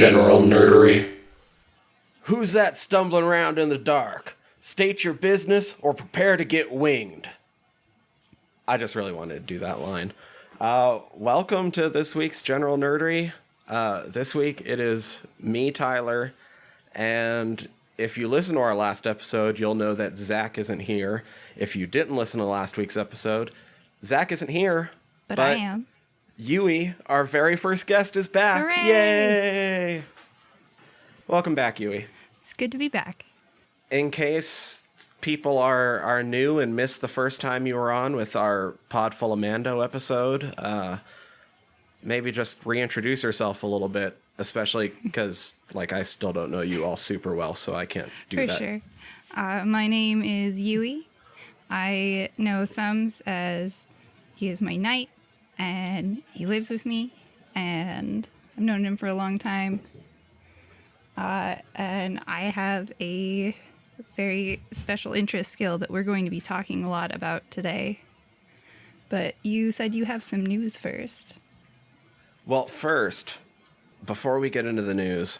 general nerdery. Who's that stumbling around in the dark? State your business or prepare to get winged. I just really wanted to do that line. Welcome to this week's General Nerdery. This week it is me, Tyler, and if you listen to our last episode, you'll know that Zac isn't here. If you didn't listen to last week's episode, Zac isn't here. But I am. Yui, our very first guest, is back. Hooray! Yay! Welcome back, Yui. It's good to be back. In case people are new and missed the first time you were on with our Pod Full of Mando episode, maybe just reintroduce yourself a little bit, especially because, I still don't know you all super well, so I can't do that. For sure. My name is Yui. I know Thumbs as he is my knight, and he lives with me, and I've known him for a long time. And I have a very special interest skill that we're going to be talking a lot about today. But you said you have some news first. Well, first, before we get into the news,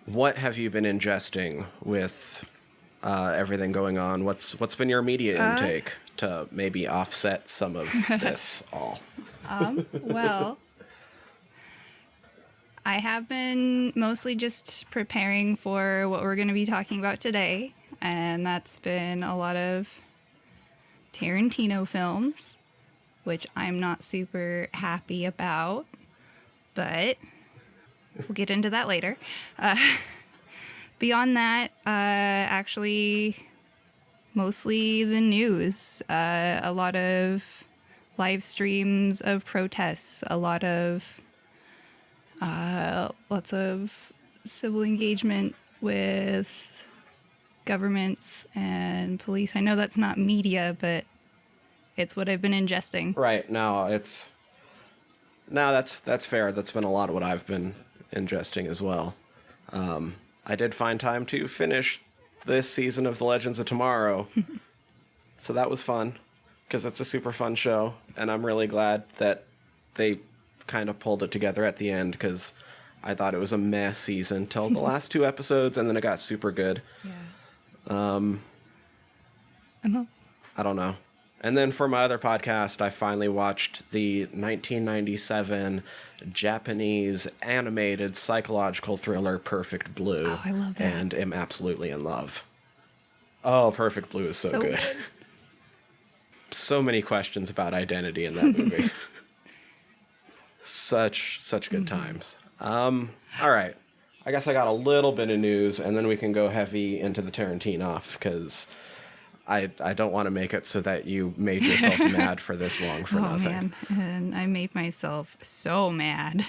what have you been ingesting with everything going on? What's been your media intake to maybe offset some of this all? Well, I have been mostly just preparing for what we're going to be talking about today, and that's been a lot of Tarantino films, which I'm not super happy about, but we'll get into that later. Beyond that, actually, mostly the news, a lot of live streams of protests, a lot of lots of civil engagement with governments and police. I know that's not media, but it's what I've been ingesting. Right. That's fair. That's been a lot of what I've been ingesting as well. I did find time to finish this season of The Legends of Tomorrow. So that was fun, because it's a super fun show, and I'm really glad that they kind of pulled it together at the end, because I thought it was a mess season till the last two episodes, and then it got super good. Yeah. I don't know. And then for my other podcast, I finally watched the 1997 Japanese animated psychological thriller Perfect Blue. Oh, I love that. And am absolutely in love. Oh, Perfect Blue is so good. So many questions about identity in that movie. Such good times. All right. I guess I got a little bit of news, and then we can go heavy into the Tarantin-off, because I don't want to make it so that you made yourself mad for this long for nothing. Man. And I made myself so mad.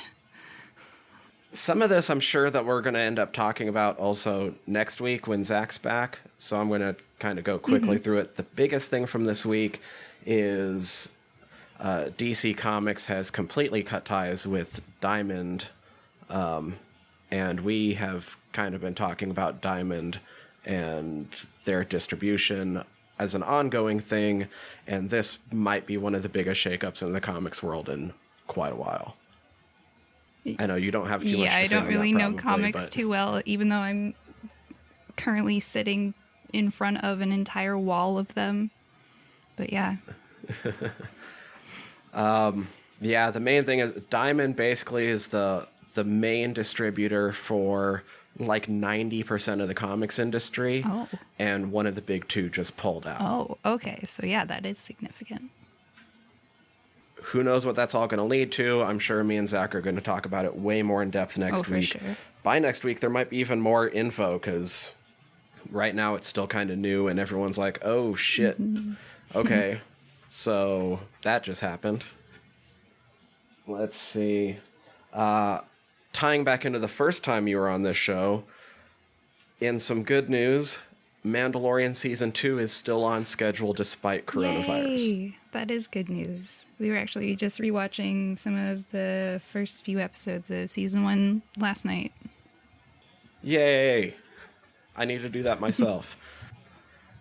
Some of this I'm sure that we're going to end up talking about also next week when Zac's back, so I'm going to kind of go quickly through it. The biggest thing from this week is DC Comics has completely cut ties with Diamond, and we have kind of been talking about Diamond and their distribution as an ongoing thing, and this might be one of the biggest shakeups in the comics world in quite a while. I know you don't have too much to say. Yeah, I don't really know comics but too well, even though I'm currently sitting in front of an entire wall of them. But yeah. Yeah, the main thing is Diamond basically is the main distributor for like 90% of the comics industry. Oh. And one of the big two just pulled out. Oh, okay. So yeah, that is significant. Who knows what that's all going to lead to? I'm sure me and Zac are going to talk about it way more in depth next week. For sure. By next week, there might be even more info, because right now it's still kind of new and everyone's like, oh shit. Okay, so that just happened. Let's see. Tying back into the first time you were on this show, in some good news, Mandalorian Season 2 is still on schedule despite coronavirus. Yay! That is good news. We were actually just rewatching some of the first few episodes of Season 1 last night. Yay! I need to do that myself.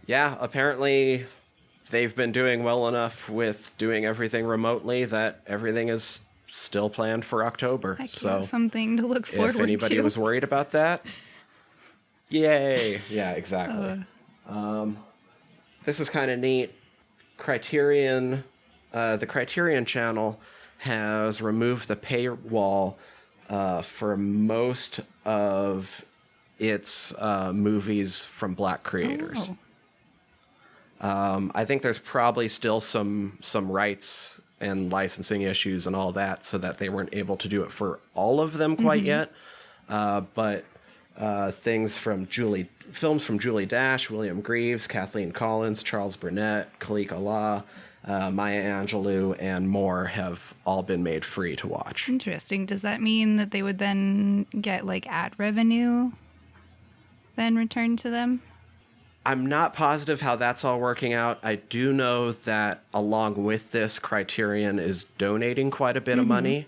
Yeah, apparently they've been doing well enough with doing everything remotely that everything is still planned for October. Heck so yeah, something to look forward to. if anybody was worried about that, yay. Yeah, exactly. This is kind of neat. Criterion, the Criterion channel has removed the paywall for most of its movies from Black creators. I think there's probably still some rights and licensing issues and all that, so that they weren't able to do it for all of them quite yet. But films from Julie Dash, William Greaves, Kathleen Collins, Charles Burnett, Khalik Allah, Maya Angelou, and more have all been made free to watch. Interesting. Does that mean that they would then get like ad revenue then returned to them? I'm not positive how that's all working out. I do know that along with this, Criterion is donating quite a bit of money.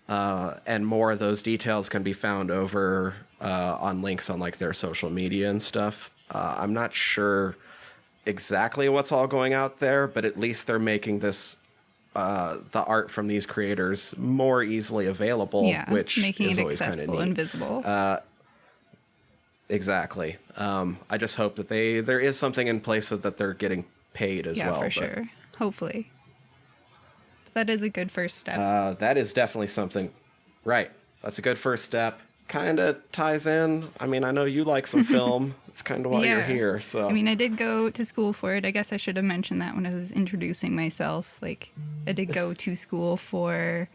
And more of those details can be found over on links on like their social media and stuff. I'm not sure exactly what's all going out there, but at least they're making this the art from these creators more easily available, which making is it always kind of accessible neat. and visible. Exactly. I just hope that there is something in place so that they're getting paid as well. Yeah, for sure. Hopefully. That is a good first step. That is definitely something. Right. That's a good first step. Kind of ties in. I mean, I know you like some film. It's kind of why you're here. So I mean, I did go to school for it. I guess I should have mentioned that when I was introducing myself. Like, I did go to school for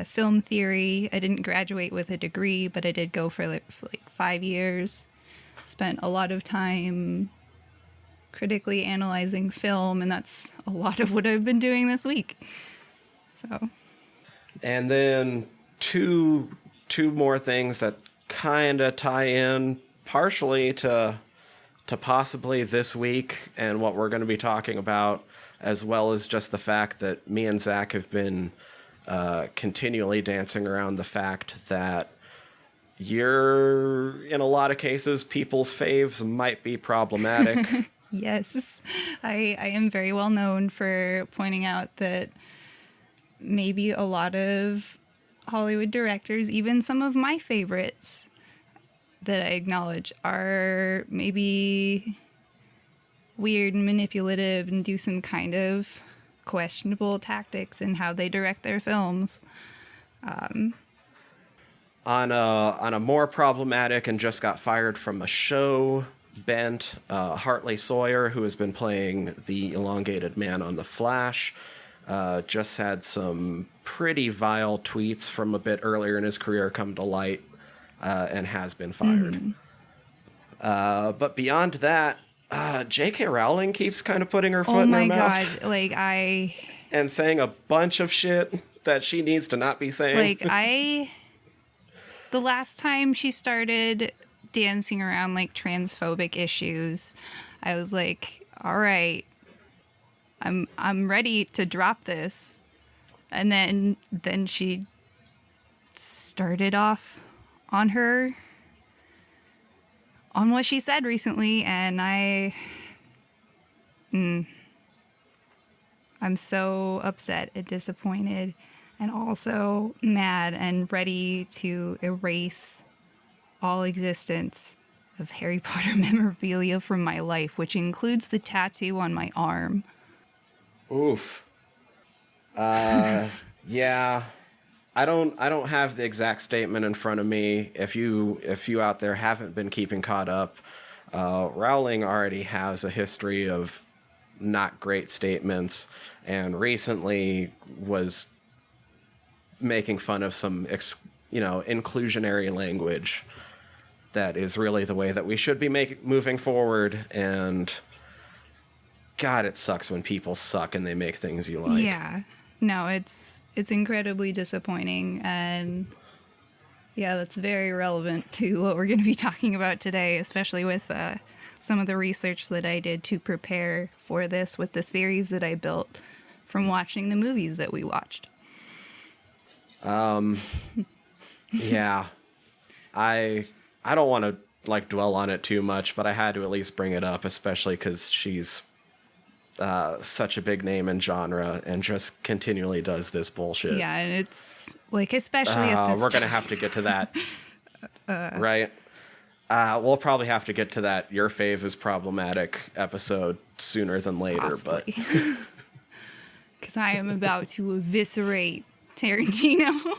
film theory. I didn't graduate with a degree, but I did go for like 5 years. Spent a lot of time critically analyzing film, and that's a lot of what I've been doing this week. So, and then two more things that kind of tie in partially to possibly this week and what we're going to be talking about, as well as just the fact that me and Zach have been continually dancing around the fact that in a lot of cases, people's faves might be problematic. yes, I am very well known for pointing out that maybe a lot of Hollywood directors, even some of my favorites that I acknowledge, are maybe weird and manipulative and do some kind of questionable tactics in how they direct their films. On a more problematic and just got fired from a show bent, Hartley Sawyer, who has been playing the elongated man on The Flash, just had some pretty vile tweets from a bit earlier in his career come to light, and has been fired. But beyond that, J.K. Rowling keeps kind of putting her foot in her mouth. Oh my god, and saying a bunch of shit that she needs to not be saying. The last time she started dancing around like transphobic issues, I was like, all right, I'm ready to drop this. And then she started off on what she said recently, and I'm so upset and disappointed and also mad and ready to erase all existence of Harry Potter memorabilia from my life, which includes the tattoo on my arm. Oof. Yeah. I don't have the exact statement in front of me. If you out there haven't been keeping caught up, Rowling already has a history of not great statements, and recently was making fun of some inclusionary language that is really the way that we should be moving forward. And God, it sucks when people suck and they make things you like. Yeah. No, it's incredibly disappointing, and yeah, that's very relevant to what we're going to be talking about today, especially with some of the research that I did to prepare for this, with the theories that I built from watching the movies that we watched. Yeah. I don't want to dwell on it too much, but I had to at least bring it up, especially because she's such a big name in genre and just continually does this bullshit. Yeah, and it's like, especially at this we're going to time. have to get to that, right? We'll probably have to get to that Your Fave is Problematic episode sooner than later, Possibly. Because I am about to eviscerate Tarantino.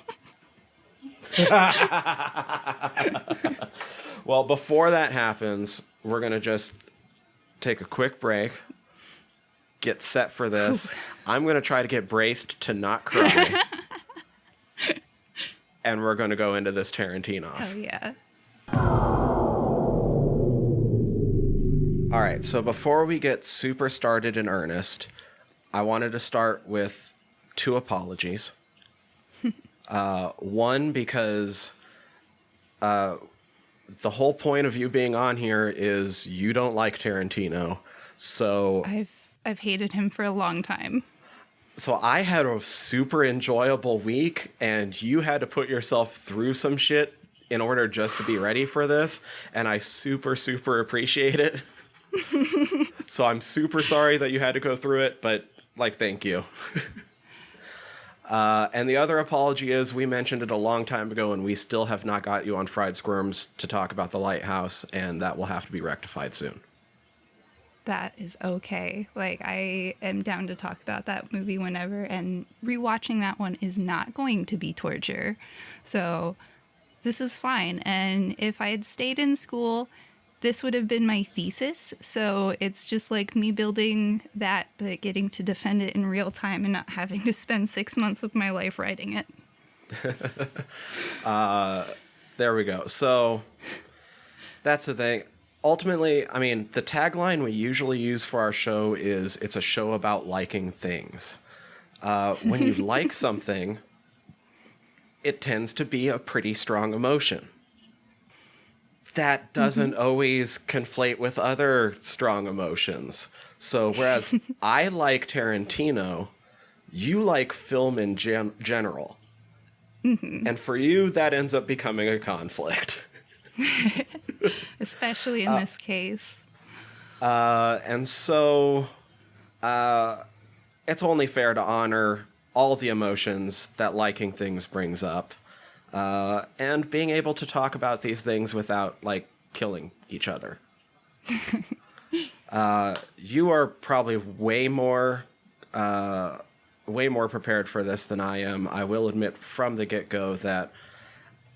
Well, before that happens, we're going to just take a quick break, get set for this. I'm going to try to get braced to not cry. And we're going to go into this Tarantin-off. Oh, yeah. All right, so before we get super started in earnest, I wanted to start with 2 apologies. One, because the whole point of you being on here is you don't like Tarantino. So I've hated him for a long time. So I had a super enjoyable week, and you had to put yourself through some shit in order just to be ready for this, and I super, super appreciate it. So I'm super sorry that you had to go through it, but, like, thank you. And the other apology is we mentioned it a long time ago, and we still have not got you on Fried Squirms to talk about The Lighthouse, and that will have to be rectified soon. That is okay. Like, I am down to talk about that movie whenever, and rewatching that one is not going to be torture. So this is fine. And if I had stayed in school, this would have been my thesis. So it's just like me building that, but getting to defend it in real time and not having to spend 6 months of my life writing it. There we go. So that's the thing. Ultimately, I mean, the tagline we usually use for our show is, it's a show about liking things. When you like something, it tends to be a pretty strong emotion. That doesn't always conflate with other strong emotions. So whereas I like Tarantino, you like film in general. And for you, that ends up becoming a conflict. Especially in this case. And so it's only fair to honor all the emotions that liking things brings up, and being able to talk about these things without, like, killing each other. You are probably way more prepared for this than I am. I will admit from the get-go that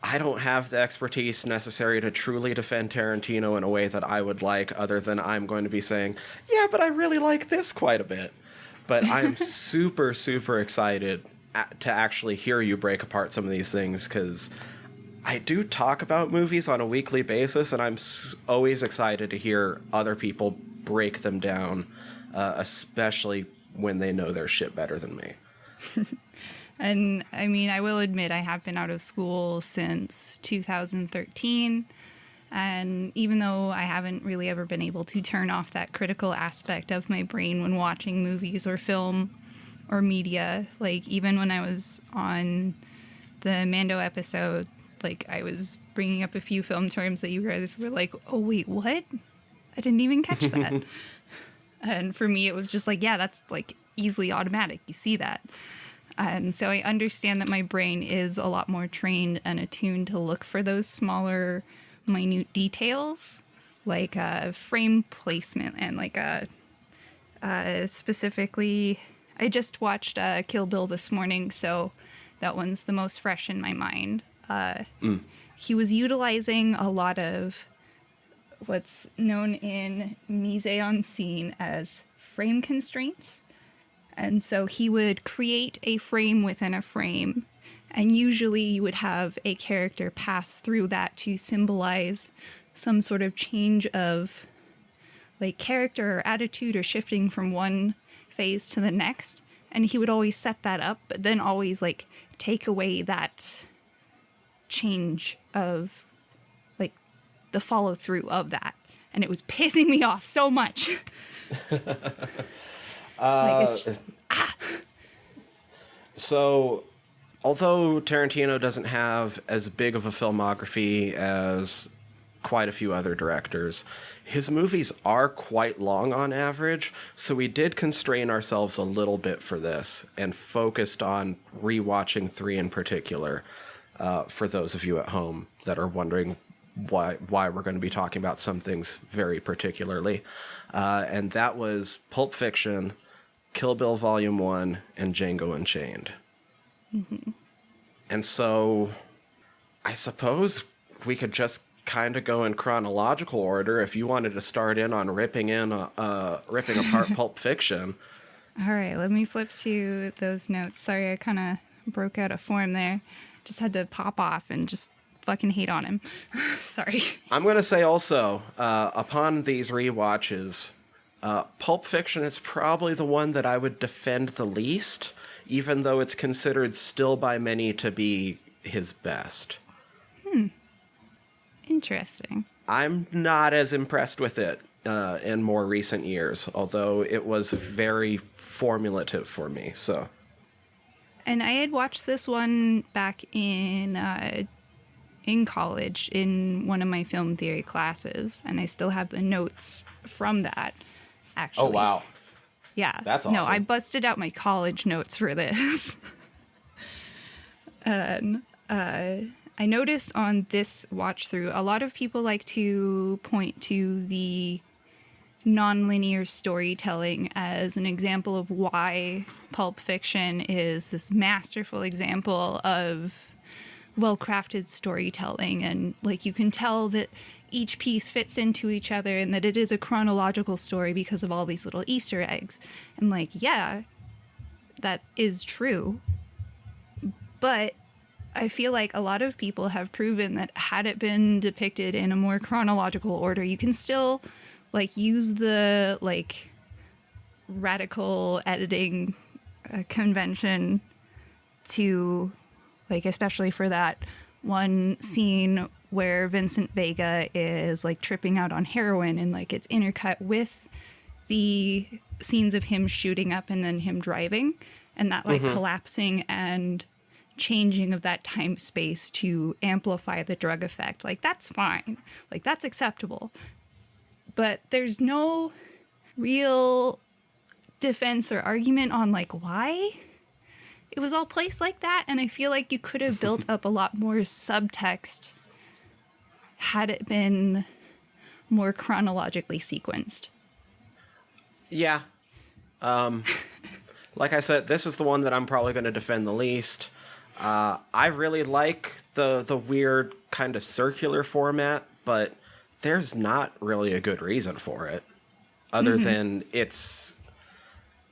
I don't have the expertise necessary to truly defend Tarantino in a way that I would like, other than I'm going to be saying, yeah, but I really like this quite a bit. But I'm super, super excited to actually hear you break apart some of these things, because I do talk about movies on a weekly basis, and I'm always excited to hear other people break them down, especially when they know their shit better than me. And I mean, I will admit I have been out of school since 2013. And even though I haven't really ever been able to turn off that critical aspect of my brain when watching movies or film or media, like even when I was on the Mando episode, like I was bringing up a few film terms that you guys were like, oh, wait, what? I didn't even catch that. And for me, it was just like, yeah, that's like easily automatic. You see that. And so I understand that my brain is a lot more trained and attuned to look for those smaller, minute details, like frame placement and like specifically, I just watched Kill Bill this morning, so that one's the most fresh in my mind. He was utilizing a lot of what's known in mise-en-scene as frame constraints. And so he would create a frame within a frame, and usually you would have a character pass through that to symbolize some sort of change of like character or attitude or shifting from one phase to the next. And he would always set that up, but then always like take away that change of like the follow through of that. And it was pissing me off so much. Like it's just, So, although Tarantino doesn't have as big of a filmography as quite a few other directors, his movies are quite long on average, so we did constrain ourselves a little bit for this and focused on rewatching 3 in particular, for those of you at home that are wondering why we're going to be talking about some things very particularly. And that was Pulp Fiction, Kill Bill Volume 1, and Django Unchained. Mm-hmm. And so I suppose we could just kind of go in chronological order if you wanted to start in on ripping apart Pulp Fiction. All right, let me flip to those notes. Sorry, I kind of broke out of form there. Just had to pop off and just fucking hate on him. Sorry. I'm going to say also, upon these rewatches, Pulp Fiction is probably the one that I would defend the least, even though it's considered still by many to be his best. Interesting. I'm not as impressed with it in more recent years, although it was very formulative for me. So, and I had watched this one back in college in one of my film theory classes, and I still have the notes from that. Actually. Oh wow. Yeah. That's awesome. No, I busted out my college notes for this. And I noticed on this watch through, a lot of people like to point to the nonlinear storytelling as an example of why Pulp Fiction is this masterful example of well-crafted storytelling. And like you can tell that each piece fits into each other and that it is a chronological story because of all these little Easter eggs. And like, yeah, that is true. But I feel like a lot of people have proven that had it been depicted in a more chronological order, you can still like use the like radical editing convention to like, especially for that one scene where Vincent Vega is like tripping out on heroin and like it's intercut with the scenes of him shooting up and then him driving and that like collapsing and changing of that time space to amplify the drug effect. Like that's fine. Like that's acceptable. But there's no real defense or argument on like why it was all placed like that. And I feel like you could have built up a lot more subtext had it been more chronologically sequenced. Yeah. Like I said, this is the one that I'm probably going to defend the least. I really like the weird kind of circular format, but there's not really a good reason for it. Other than it's...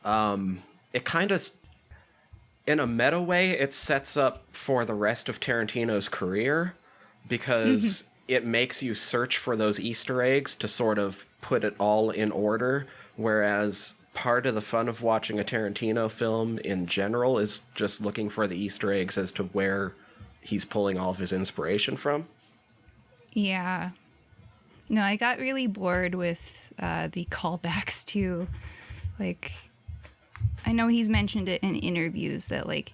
it kind of... In a meta way, it sets up for the rest of Tarantino's career because it makes you search for those Easter eggs to sort of put it all in order, whereas part of the fun of watching a Tarantino film in general is just looking for the Easter eggs as to where he's pulling all of his inspiration from. Yeah. No, I got really bored with the callbacks to, like... I know he's mentioned it in interviews that, like,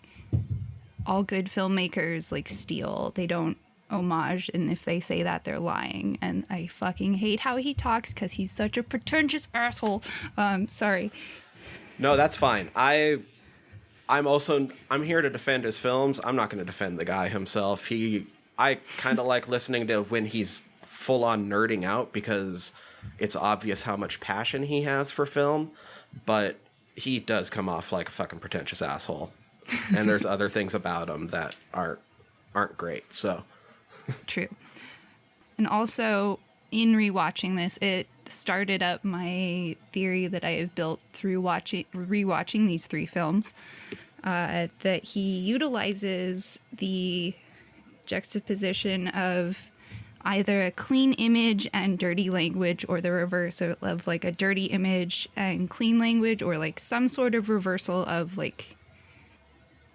all good filmmakers, like, steal. They don't homage, and if they say that, they're lying. And I fucking hate how he talks because he's such a pretentious asshole. Sorry. No, that's fine. I'm here to defend his films. I'm not going to defend the guy himself. I kind of like listening to when he's full-on nerding out because it's obvious how much passion he has for film, but... he does come off like a fucking pretentious asshole. And there's other things about him that aren't great, so. True. And also, in rewatching this, it started up my theory that I have built through rewatching these 3 films, that he utilizes the juxtaposition of either a clean image and dirty language or the reverse of like a dirty image and clean language, or like some sort of reversal of like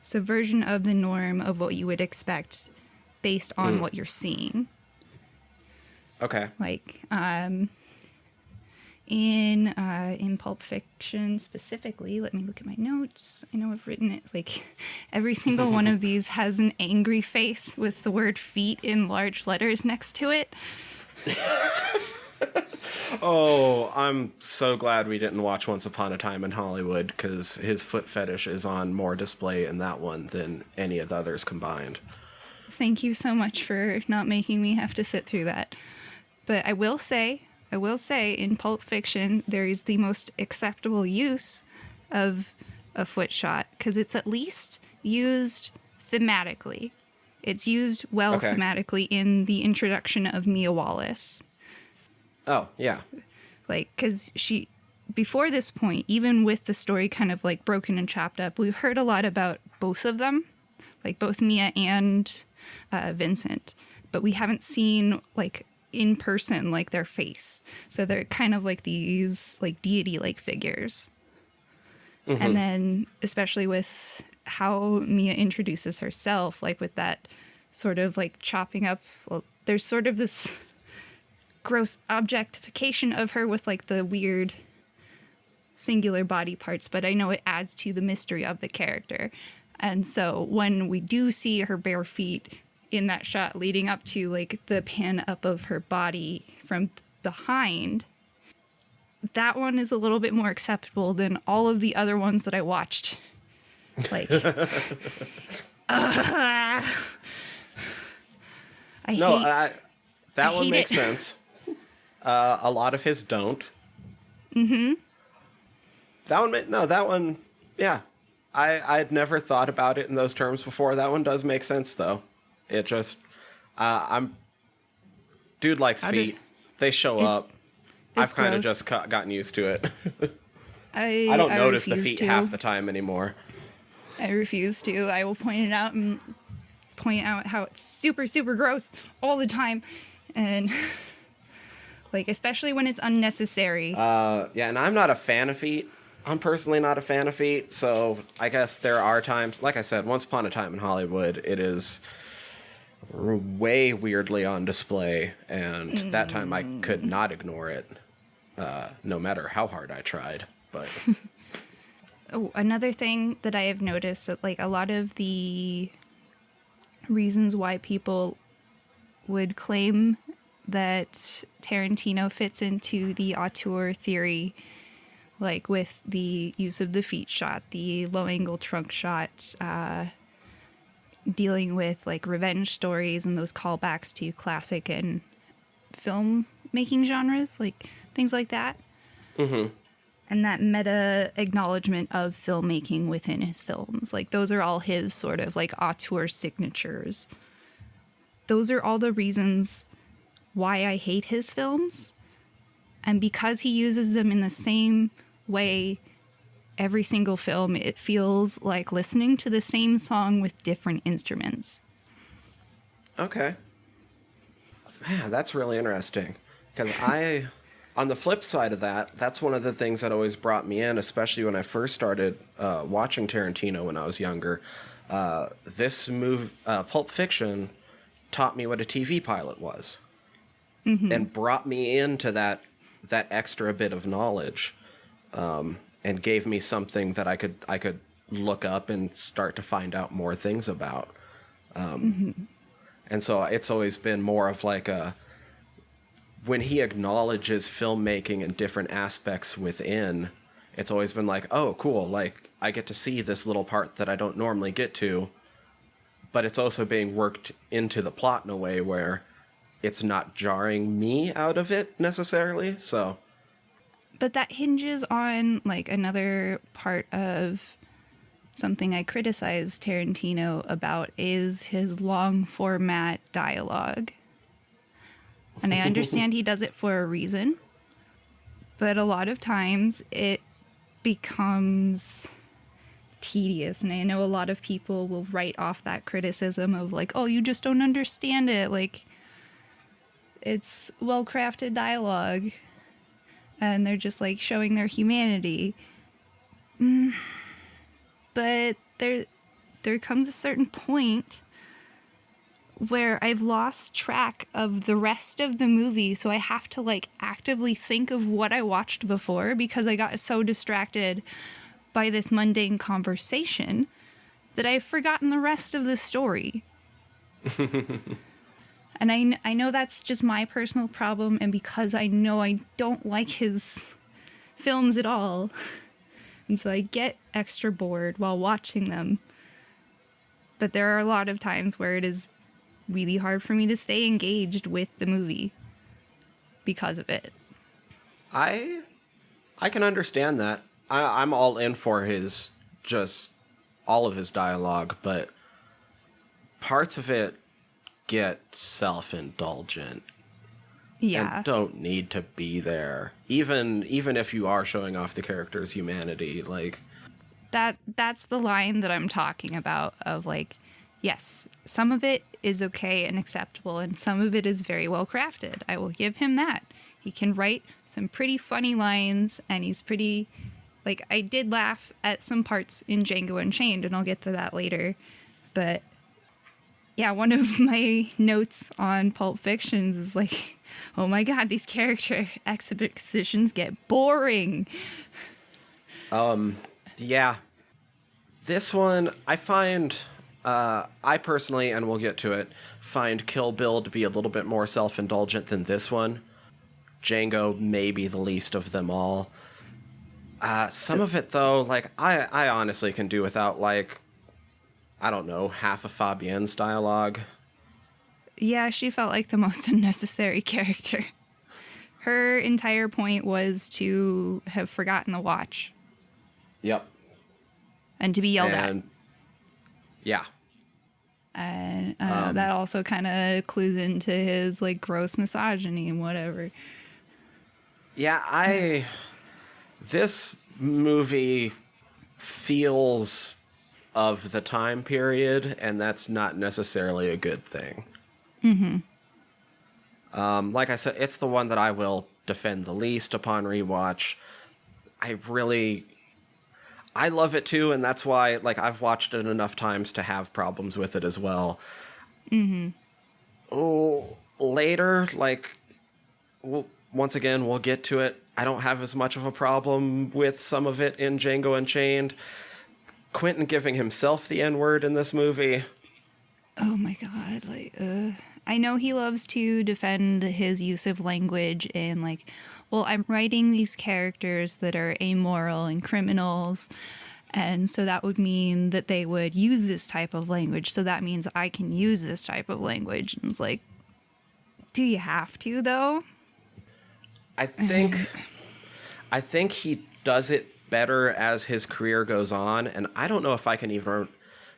subversion of the norm of what you would expect based on what you're seeing. Okay. Like in Pulp Fiction specifically, let me look at my notes. I know I've written it. Like every single one of these has an angry face with the word feet in large letters next to it. Oh, I'm so glad we didn't watch Once Upon a Time in Hollywood, because his foot fetish is on more display in that one than any of the others combined. Thank you so much for not making me have to sit through that. But I will say, in Pulp Fiction, there is the most acceptable use of a foot shot, because it's at least used thematically. It's used well Okay. thematically in the introduction of Mia Wallace. Oh, yeah. Like, because before this point, even with the story kind of like broken and chopped up, we've heard a lot about both of them, like both Mia and Vincent, but we haven't seen like in person like their face. So they're kind of like these like deity-like figures. Mm-hmm. And then especially with how Mia introduces herself, like with that sort of like chopping up, well, there's sort of this gross objectification of her with like the weird singular body parts, but I know it adds to the mystery of the character. And so when we do see her bare feet in that shot leading up to like the pan up of her body from behind, that one is a little bit more acceptable than all of the other ones that I watched. Like, that one makes sense. A lot of his don't. Mm-hmm. That one, yeah. I'd never thought about it in those terms before. That one does make sense, though. It just, dude likes feet. They show up. I've kind of just gotten used to it. I don't notice the feet half the time anymore. I refuse to. I will point it out and point out how it's super, super gross all the time. And like, especially when it's unnecessary. Yeah, and I'm not a fan of feet. I'm personally not a fan of feet, so I guess there are times, like I said, Once Upon a Time in Hollywood, it is way weirdly on display, and that time I could not ignore it, no matter how hard I tried. But Oh, another thing that I have noticed that like a lot of the reasons why people would claim that Tarantino fits into the auteur theory, like with the use of the feet shot, the low angle trunk shot, dealing with like revenge stories and those callbacks to classic and film making genres, like things like that. Mm-hmm. And that meta acknowledgement of filmmaking within his films. Like, those are all his sort of, like, auteur signatures. Those are all the reasons why I hate his films. And because he uses them in the same way every single film, it feels like listening to the same song with different instruments. Okay. Man, that's really interesting. Because on the flip side of that, that's one of the things that always brought me in, especially when I first started watching Tarantino when I was younger. This movie, Pulp Fiction, taught me what a TV pilot was, and brought me into that extra bit of knowledge, and gave me something that I could look up and start to find out more things about. And so it's always been more of like when he acknowledges filmmaking and different aspects within, it's always been like, oh, cool, like, I get to see this little part that I don't normally get to, but it's also being worked into the plot in a way where it's not jarring me out of it necessarily, so. But that hinges on, like, another part of something I criticize Tarantino about is his long format dialogue. And I understand he does it for a reason, but a lot of times it becomes tedious. And I know a lot of people will write off that criticism of like, oh, you just don't understand it. Like, it's well-crafted dialogue and they're just like showing their humanity. But there comes a certain point where I've lost track of the rest of the movie, so I have to like actively think of what I watched before because I got so distracted by this mundane conversation that I've forgotten the rest of the story. And I know that's just my personal problem, and because I know I don't like his films at all, and so I get extra bored while watching them. But there are a lot of times where it is really hard for me to stay engaged with the movie because of it. I can understand that. I'm all in for his, just all of his dialogue, but parts of it get self-indulgent. Yeah. And don't need to be there. Even if you are showing off the character's humanity, like... That's the line that I'm talking about, of like, yes, some of it is okay and acceptable, and some of it is very well crafted. I will give him that. He can write some pretty funny lines, and he's pretty... Like, I did laugh at some parts in Django Unchained, and I'll get to that later. But, yeah, one of my notes on Pulp Fiction is like, oh my god, these character expositions get boring. Yeah. This one, I find... I personally, and we'll get to it, find Kill Bill to be a little bit more self-indulgent than this one. Django may be the least of them all. Some of it, though, like, I honestly can do without, like, I don't know, half of Fabienne's dialogue. Yeah, she felt like the most unnecessary character. Her entire point was to have forgotten the watch. Yep. And to be yelled at. Yeah. And that also kind of clues into his, like, gross misogyny and whatever. Yeah, this movie feels of the time period, and that's not necessarily a good thing. Mm-hmm. Like I said, it's the one that I will defend the least upon rewatch. I love it too, and that's why, like, I've watched it enough times to have problems with it as well. Mm-hmm. Oh, later, like, once again, we'll get to it. I don't have as much of a problem with some of it in Django Unchained. Quentin giving himself the N-word in this movie. Oh my god, like, I know he loves to defend his use of language in, like, well, I'm writing these characters that are amoral and criminals, and so that would mean that they would use this type of language, so that means I can use this type of language. And it's like, do you have to, though? I think he does it better as his career goes on, and I don't know if I can even...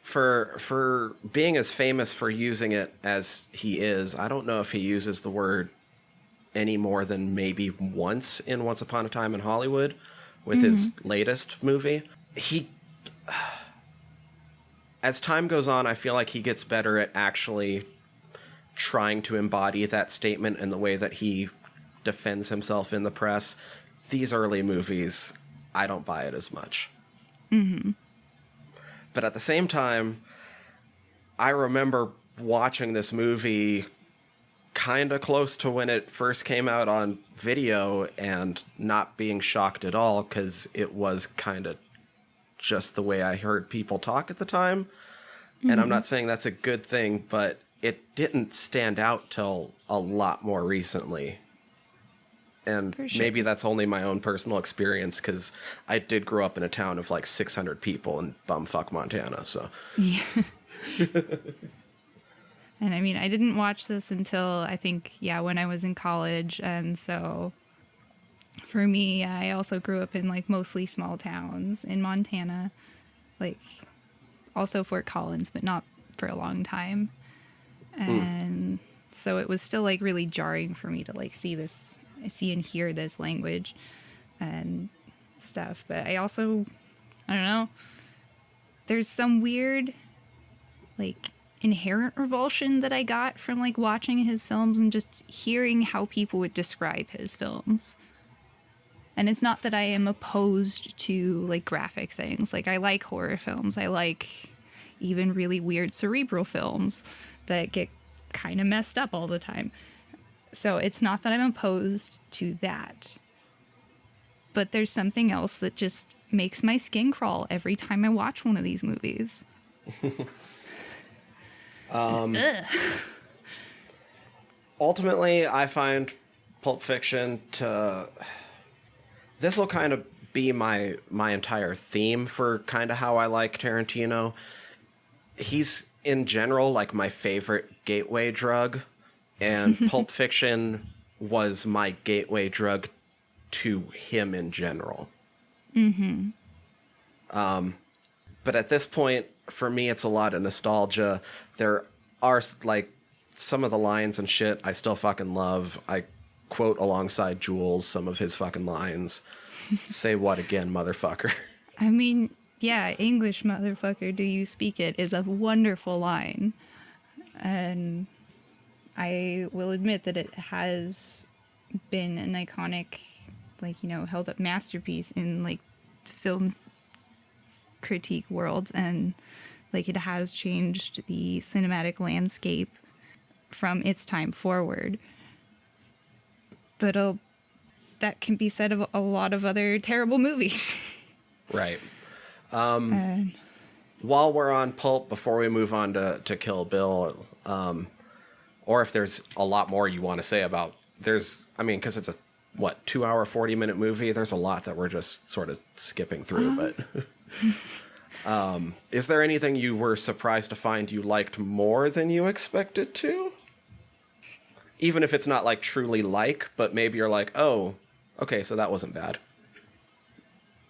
For being as famous for using it as he is, I don't know if he uses the word any more than maybe once in Once Upon a Time in Hollywood with his latest movie. As time goes on, I feel like he gets better at actually trying to embody that statement in the way that he defends himself in the press. These early movies, I don't buy it as much. Mm-hmm. But at the same time, I remember watching this movie kind of close to when it first came out on video and not being shocked at all, because it was kind of just the way I heard people talk at the time. Mm-hmm. And I'm not saying that's a good thing, but it didn't stand out till a lot more recently. And maybe that's only my own personal experience, because I did grow up in a town of like 600 people in bumfuck Montana, so... Yeah. And I mean, I didn't watch this until, I think, when I was in college, and so... For me, I also grew up in, like, mostly small towns in Montana. Like, also Fort Collins, but not for a long time. And so it was still, like, really jarring for me to, like, see and hear this language and stuff. But I also, I don't know, there's some weird, like, inherent revulsion that I got from, like, watching his films and just hearing how people would describe his films. And it's not that I am opposed to, like, graphic things. Like, I like horror films. I like even really weird cerebral films that get kind of messed up all the time. So it's not that I'm opposed to that. But there's something else that just makes my skin crawl every time I watch one of these movies. ultimately, I find Pulp Fiction to... This will kind of be my entire theme for kind of how I like Tarantino. He's, in general, like my favorite gateway drug, and Pulp Fiction was my gateway drug to him in general. Mm-hmm. But at this point, for me, it's a lot of nostalgia. There are, like, some of the lines and shit I still fucking love. I quote alongside Jules some of his fucking lines. Say what again, motherfucker? I mean, yeah, English motherfucker, do you speak it is a wonderful line. And I will admit that it has been an iconic, like, you know, held up masterpiece in, like, film critique worlds. And, like, it has changed the cinematic landscape from its time forward. But that can be said of a lot of other terrible movies. Right. While we're on Pulp, before we move on to Kill Bill, or if there's a lot more you want to say about, because it's a, 2 hour, 40-minute movie, there's a lot that we're just sort of skipping through, but is there anything you were surprised to find you liked more than you expected to? Even if it's not, like, truly like, but maybe you're like, oh, okay, so that wasn't bad.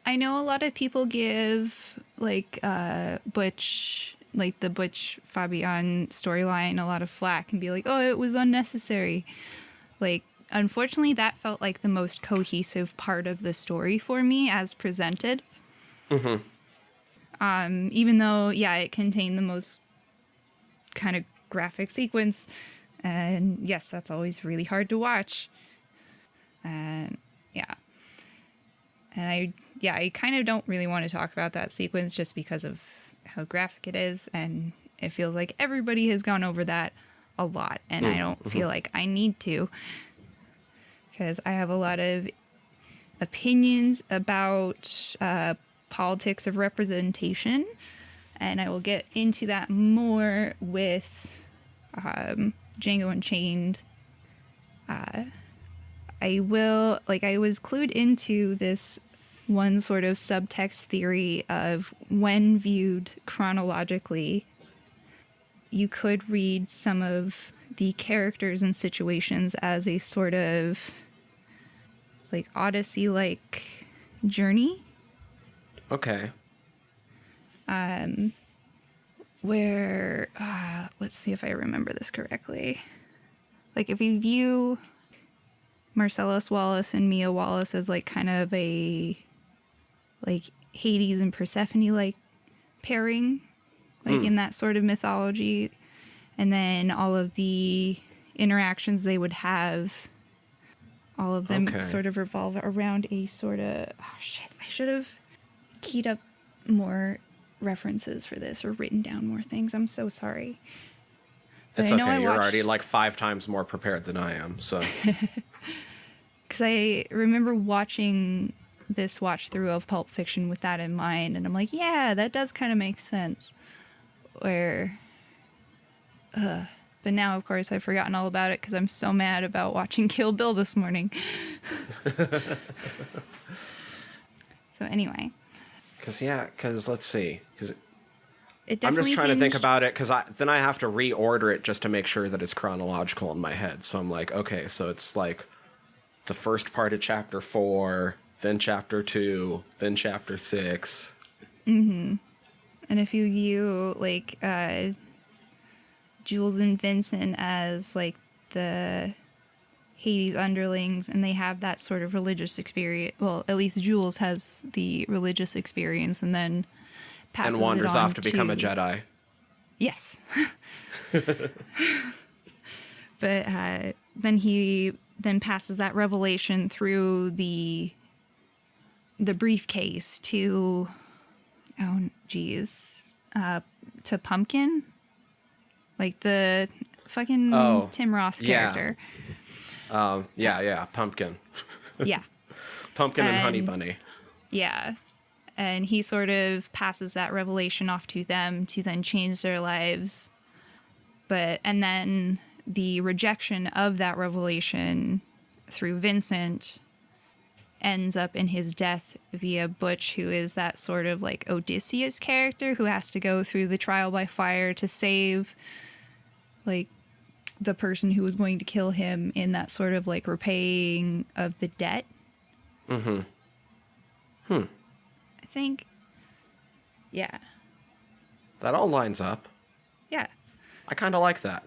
I know a lot of people give, like, Butch, like, the Butch Fabian storyline a lot of flack and be like, oh, it was unnecessary. Like, unfortunately, that felt like the most cohesive part of the story for me as presented. Mm-hmm. Even though, yeah, it contained the most kind of graphic sequence. And yes, that's always really hard to watch. And yeah. And I kind of don't really want to talk about that sequence just because of how graphic it is. And it feels like everybody has gone over that a lot. And I don't feel like I need to. Because I have a lot of opinions about politics of representation. And I will get into that more with Django Unchained. I was clued into this one sort of subtext theory of when viewed chronologically, you could read some of the characters and situations as a sort of like Odyssey-like journey. Okay. Where, let's see if I remember this correctly. Like, if you view Marcellus Wallace and Mia Wallace as, like, kind of a, like, Hades and Persephone-like pairing, like, in that sort of mythology, and then all of the interactions they would have, all of them sort of revolve around a sort of, oh, shit, I should have keyed up more references for this or written down more things. I'm so sorry. It's okay. You're already like 5 times more prepared than I am. So, because I remember watching this watch through of Pulp Fiction with that in mind, and I'm like, yeah, that does kind of make sense. But now, of course, I've forgotten all about it because I'm so mad about watching Kill Bill this morning. So anyway. Because let's see. I'm just trying to think about it, because then I have to reorder it just to make sure that it's chronological in my head. So I'm like, okay, so it's like the first part of chapter 4, then chapter 2, then chapter 6. Mm-hmm. And if you view, like, Jules and Vincent as, like, the Hades underlings, and they have that sort of religious experience. Well, at least Jules has the religious experience, and then passes and wanders it on off to become a Jedi. Yes. But then he passes that revelation through the briefcase to, to Pumpkin, like the fucking Tim Roth's character. Yeah, Pumpkin. Yeah. Pumpkin and Honey Bunny. Yeah. And he sort of passes that revelation off to them to then change their lives. And then the rejection of that revelation through Vincent ends up in his death via Butch, who is that sort of like Odysseus character who has to go through the trial by fire to save like the person who was going to kill him in that sort of like repaying of the debt. I think. Yeah. That all lines up. Yeah. I kind of like that.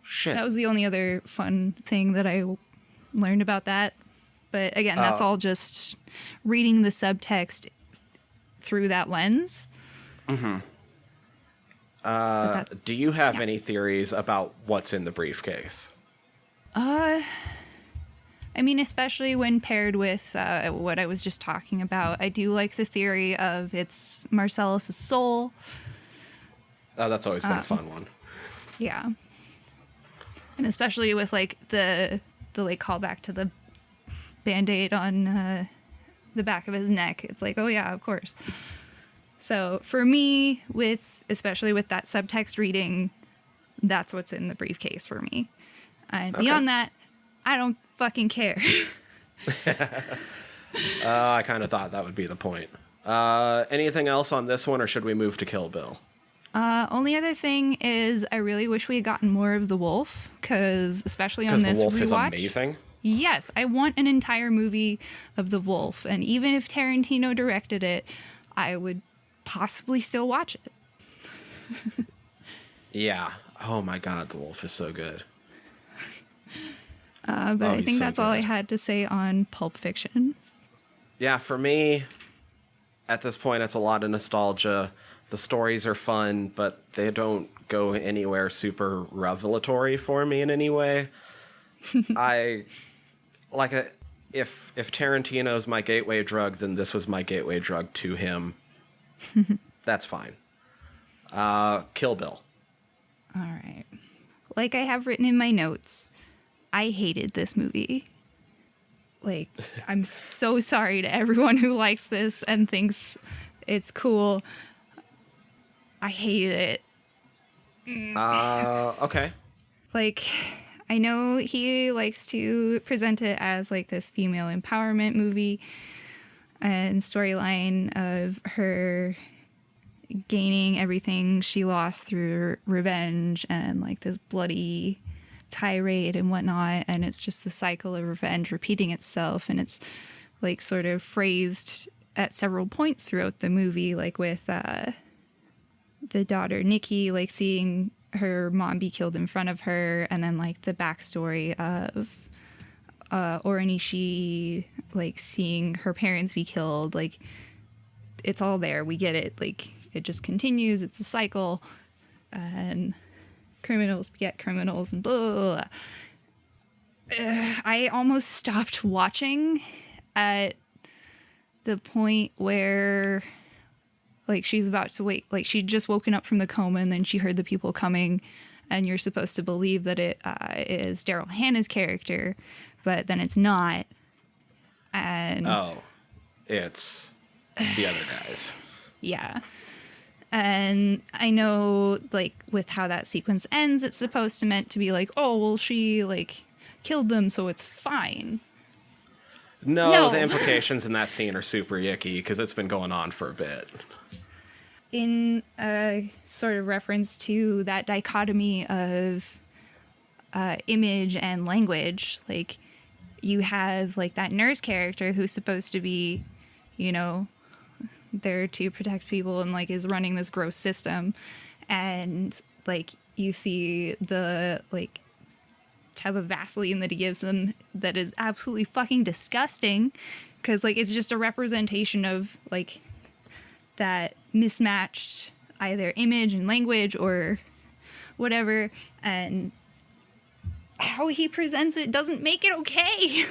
Shit. That was the only other fun thing that I learned about that. But again, that's all just reading the subtext through that lens. Do you have any theories about what's in the briefcase? I mean, especially when paired with what I was just talking about. I do like the theory of it's Marcellus' soul. Oh, that's always been a fun one. Yeah. And especially with like the like callback to the Band-Aid on the back of his neck. It's like, oh yeah, of course. So for me, especially with that subtext reading, that's what's in the briefcase for me. And beyond that, I don't fucking care. I kind of thought that would be the point. Anything else on this one, or should we move to Kill Bill? Only other thing is I really wish we had gotten more of the wolf, because especially on this the wolf rewatch, is amazing. Yes, I want an entire movie of the wolf, and even if Tarantino directed it, I would possibly still watch it. Yeah. Oh my god, the wolf is so good. But I think that's all I had to say on Pulp Fiction. Yeah, for me, at this point, it's a lot of nostalgia. The stories are fun, but they don't go anywhere super revelatory for me in any way. If Tarantino's my gateway drug, then this was my gateway drug to him. That's fine. Kill Bill. All right. Like I have written in my notes, I hated this movie. Like, I'm so sorry to everyone who likes this and thinks it's cool. I hated it. Okay. Like, I know he likes to present it as like this female empowerment movie and storyline of her gaining everything she lost through revenge and like this bloody tirade and whatnot, and it's just the cycle of revenge repeating itself, and it's like sort of phrased at several points throughout the movie, like with the daughter Nikki like seeing her mom be killed in front of her, and then like the backstory of Oranishi like seeing her parents be killed. Like, it's all there, we get it, like it just continues, it's a cycle, and criminals beget criminals and blah, blah, blah. I almost stopped watching at the point where like she's about to wake, like she'd just woken up from the coma and then she heard the people coming, and you're supposed to believe that it is Daryl Hannah's character, but then it's not. And it's the other guys. Yeah. And I know, like, with how that sequence ends, it's supposed to meant to be like, oh, well, she, like, killed them, so it's fine. No, the implications in that scene are super yicky, because it's been going on for a bit. In a sort of reference to that dichotomy of image and language, like, you have, like, that nurse character who's supposed to be, you know, there to protect people and like is running this gross system, and like you see the like tub of Vaseline that he gives them that is absolutely fucking disgusting, because like it's just a representation of like that mismatched either image and language or whatever, and how he presents it doesn't make it okay.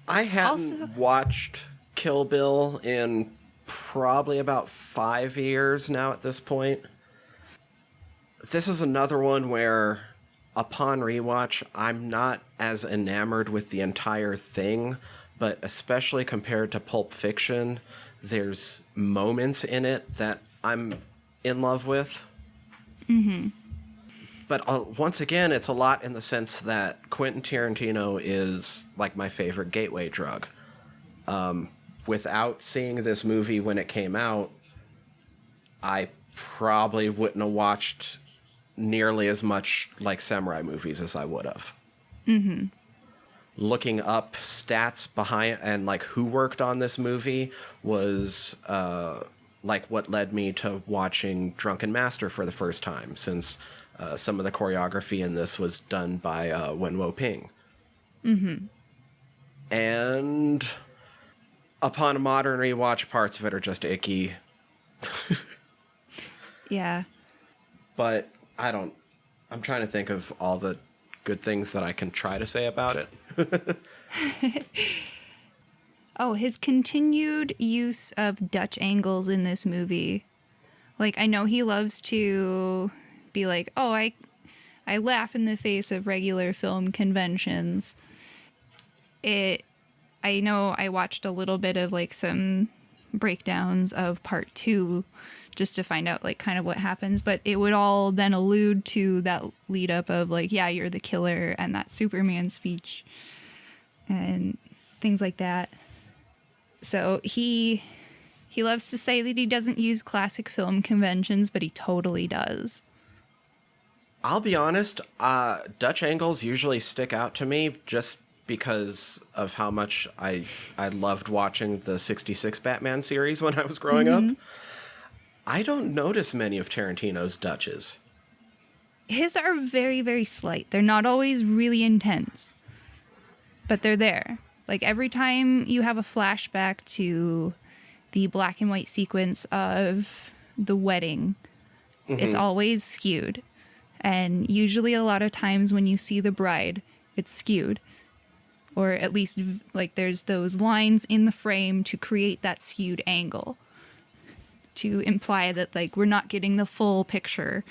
I hadn't watched Kill Bill in probably about 5 years now at this point. This is another one where, upon rewatch, I'm not as enamored with the entire thing, but especially compared to Pulp Fiction, there's moments in it that I'm in love with. But once again, it's a lot in the sense that Quentin Tarantino is like my favorite gateway drug. Without seeing this movie when it came out, I probably wouldn't have watched nearly as much like samurai movies as I would have. Looking up stats behind and like who worked on this movie was like what led me to watching Drunken Master for the first time, since some of the choreography in this was done by Wen Wo-ping. And upon a modern rewatch, parts of it are just icky. Yeah. But I'm trying to think of all the good things that I can try to say about it. Oh, his continued use of Dutch angles in this movie. Like, I know he loves to be like, oh, I laugh in the face of regular film conventions. I know I watched a little bit of like some breakdowns of part 2 just to find out like kind of what happens, but it would all then allude to that lead up of like, yeah, you're the killer, and that Superman speech and things like that. So he loves to say that he doesn't use classic film conventions, but he totally does. I'll be honest, Dutch angles usually stick out to me just because of how much I loved watching the 66 Batman series when I was growing up. I don't notice many of Tarantino's Dutches. His are very, very slight. They're not always really intense, but they're there. Like every time you have a flashback to the black and white sequence of the wedding, it's always skewed. And usually a lot of times when you see the bride, it's skewed. Or at least like there's those lines in the frame to create that skewed angle, to imply that like we're not getting the full picture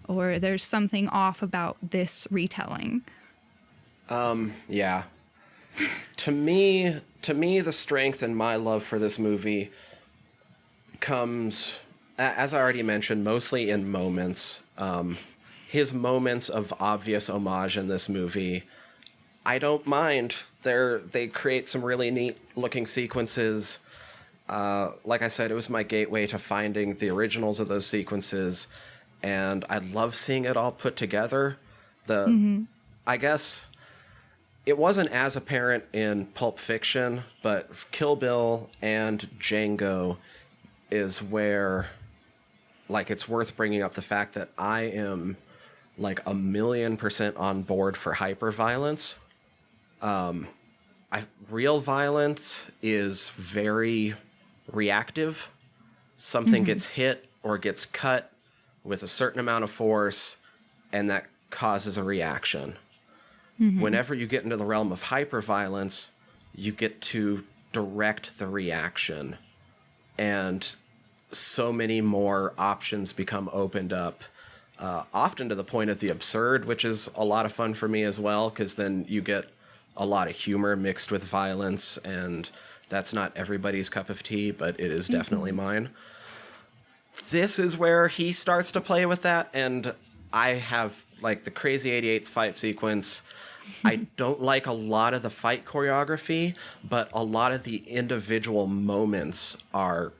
or there's something off about this retelling. Yeah. To me, the strength in my love for this movie comes, as I already mentioned, mostly in moments. His moments of obvious homage in this movie, I don't mind. They create some really neat looking sequences. Like I said, it was my gateway to finding the originals of those sequences, and I love seeing it all put together. I guess it wasn't as apparent in Pulp Fiction, but Kill Bill and Django is where, like, it's worth bringing up the fact that I am like 1,000,000% on board for hyper-violence. Real violence is very reactive. Something gets hit or gets cut with a certain amount of force, and that causes a reaction. Whenever you get into the realm of hyperviolence, you get to direct the reaction, and so many more options become opened up, often to the point of the absurd, which is a lot of fun for me as well, because then you get a lot of humor mixed with violence, and that's not everybody's cup of tea, but it is definitely mine. This is where he starts to play with that, and I have, like, the Crazy 88's fight sequence. I don't like a lot of the fight choreography, but a lot of the individual moments are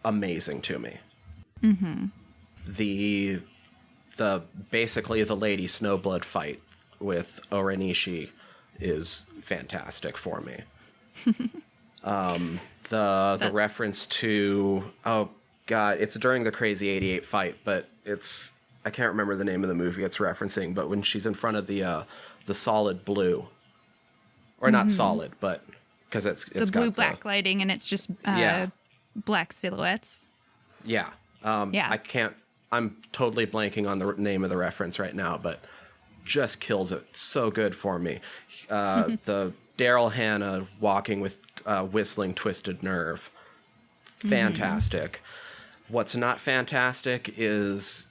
amazing to me. The basically the Lady Snowblood fight with Orenishi is fantastic for me. The reference to, oh god, it's during the Crazy 88 fight, but I can't remember the name of the movie it's referencing, but when she's in front of the solid blue, or not solid, but because it's the blue got black lighting, and it's just black silhouettes. Yeah. I'm totally blanking on the name of the reference right now, but just kills it so good for me. The Daryl Hannah walking with whistling Twisted Nerve. Fantastic. What's not fantastic is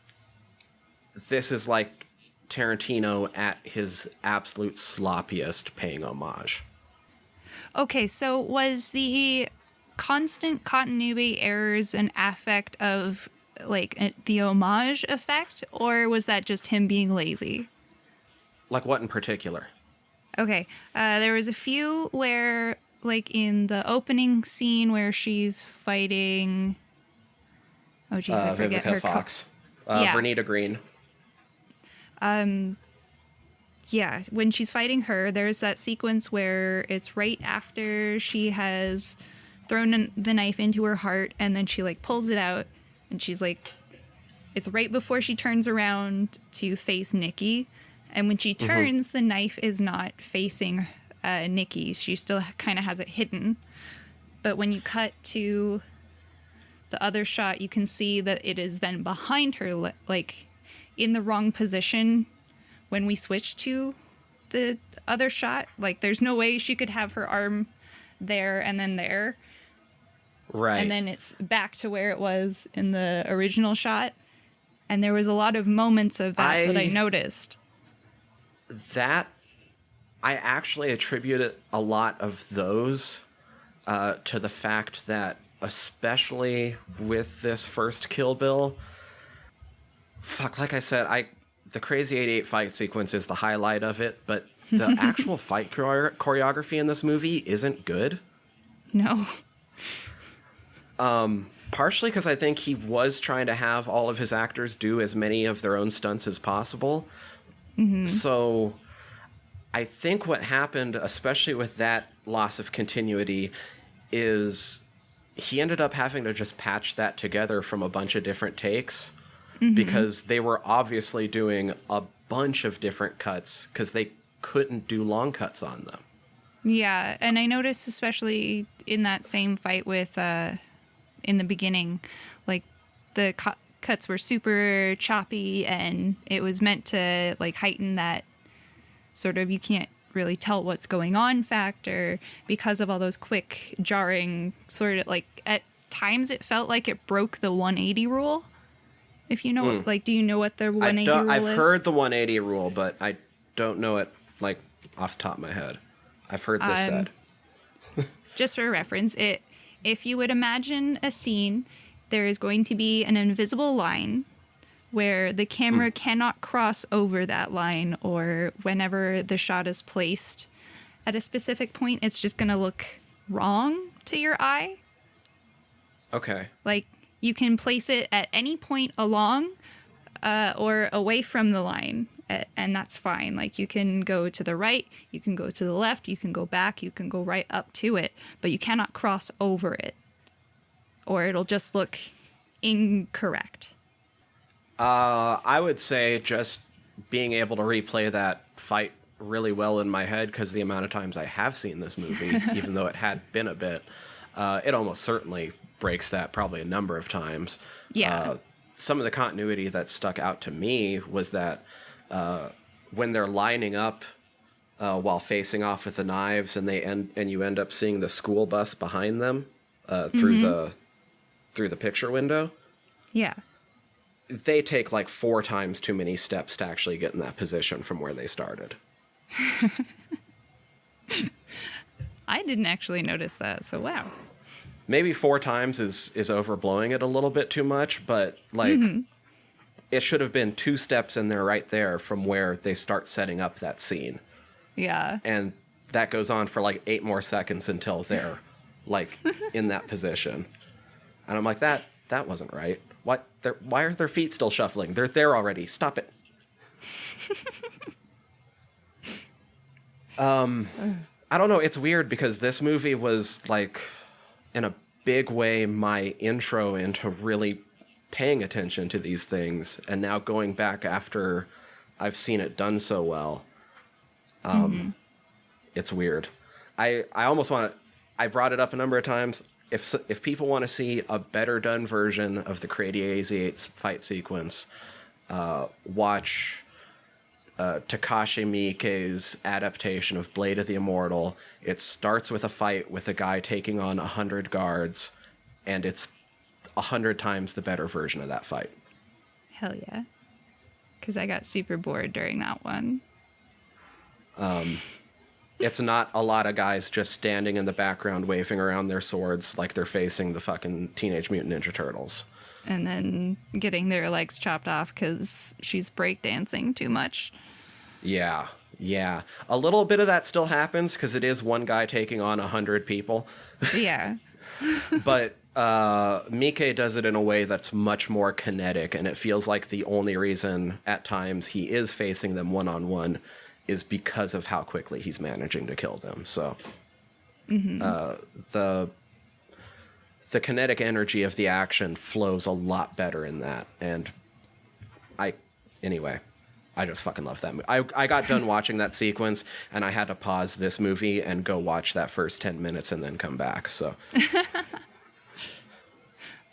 this is like Tarantino at his absolute sloppiest paying homage. Okay, so was the constant continuity errors an affect of like the homage effect, or was that just him being lazy? Like what in particular? Okay, there was a few where, like in the opening scene where she's fighting. Oh, geez, I forget Vivica her. Fox. Yeah. Vernita Green. Yeah, when she's fighting her, there's that sequence where it's right after she has thrown the knife into her heart, and then she like pulls it out, and she's like, it's right before she turns around to face Nikki, and when she turns, the knife is not facing Nikki. She still kind of has it hidden, but when you cut to the other shot, you can see that it is then behind her, like in the wrong position. When we switch to the other shot, like there's no way she could have her arm there and then there. Right. And then it's back to where it was in the original shot. And there was a lot of moments of that I noticed. That, I actually attributed a lot of those to the fact that, especially with this first Kill Bill, like I said, the Crazy 88 fight sequence is the highlight of it, but the actual fight choreography in this movie isn't good. No. Partially because I think he was trying to have all of his actors do as many of their own stunts as possible. So I think what happened, especially with that loss of continuity, is he ended up having to just patch that together from a bunch of different takes. Because they were obviously doing a bunch of different cuts because they couldn't do long cuts on them. Yeah, and I noticed especially in that same fight with, in the beginning, like the cuts were super choppy, and it was meant to like heighten that sort of you can't really tell what's going on factor because of all those quick jarring sort of like at times it felt like it broke the 180 rule. If you know, like, do you know what the 180 rule is? I've heard the 180 rule, but I don't know it, like, off the top of my head. I've heard this said. Just for reference, if you would imagine a scene, there is going to be an invisible line where the camera cannot cross over that line, or whenever the shot is placed at a specific point, it's just going to look wrong to your eye. Okay. Like, you can place it at any point along or away from the line, and that's fine. Like, you can go to the right, you can go to the left, you can go back, you can go right up to it, but you cannot cross over it, or it'll just look incorrect. I would say just being able to replay that fight really well in my head, because the amount of times I have seen this movie, even though it had been a bit, it almost certainly breaks that probably a number of times. Yeah. Some of the continuity that stuck out to me was that when they're lining up while facing off with the knives, and you end up seeing the school bus behind them through the picture window. Yeah. They take like 4 times too many steps to actually get in that position from where they started. I didn't actually notice that, so wow. Maybe 4 times is overblowing it a little bit too much, but like it should have been 2 steps in there right there from where they start setting up that scene. Yeah. And that goes on for like 8 more seconds until they're like in that position. And I'm like, that wasn't right. Why are their feet still shuffling? They're there already. Stop it. I don't know. It's weird because this movie was like, in a big way, my intro into really paying attention to these things. And now going back after I've seen it done so well, it's weird. I almost want to, I brought it up a number of times. If people want to see a better done version of the Crazy 88's fight sequence, watch Takashi Miike's adaptation of Blade of the Immortal. It starts with a fight with a guy taking on 100 guards, and it's 100 times the better version of that fight. Hell yeah. Because I got super bored during that one. It's not a lot of guys just standing in the background waving around their swords like they're facing the fucking Teenage Mutant Ninja Turtles. and then getting their legs chopped off because she's breakdancing too much. Yeah. Yeah. A little bit of that still happens because it is one guy taking on 100 people. Yeah. But Mike does it in a way that's much more kinetic, and it feels like the only reason at times he is facing them one-on-one is because of how quickly he's managing to kill them. So the kinetic energy of the action flows a lot better in that. And anyway, I just fucking love that movie. I got done watching that sequence, and I had to pause this movie and go watch that first 10 minutes and then come back. So.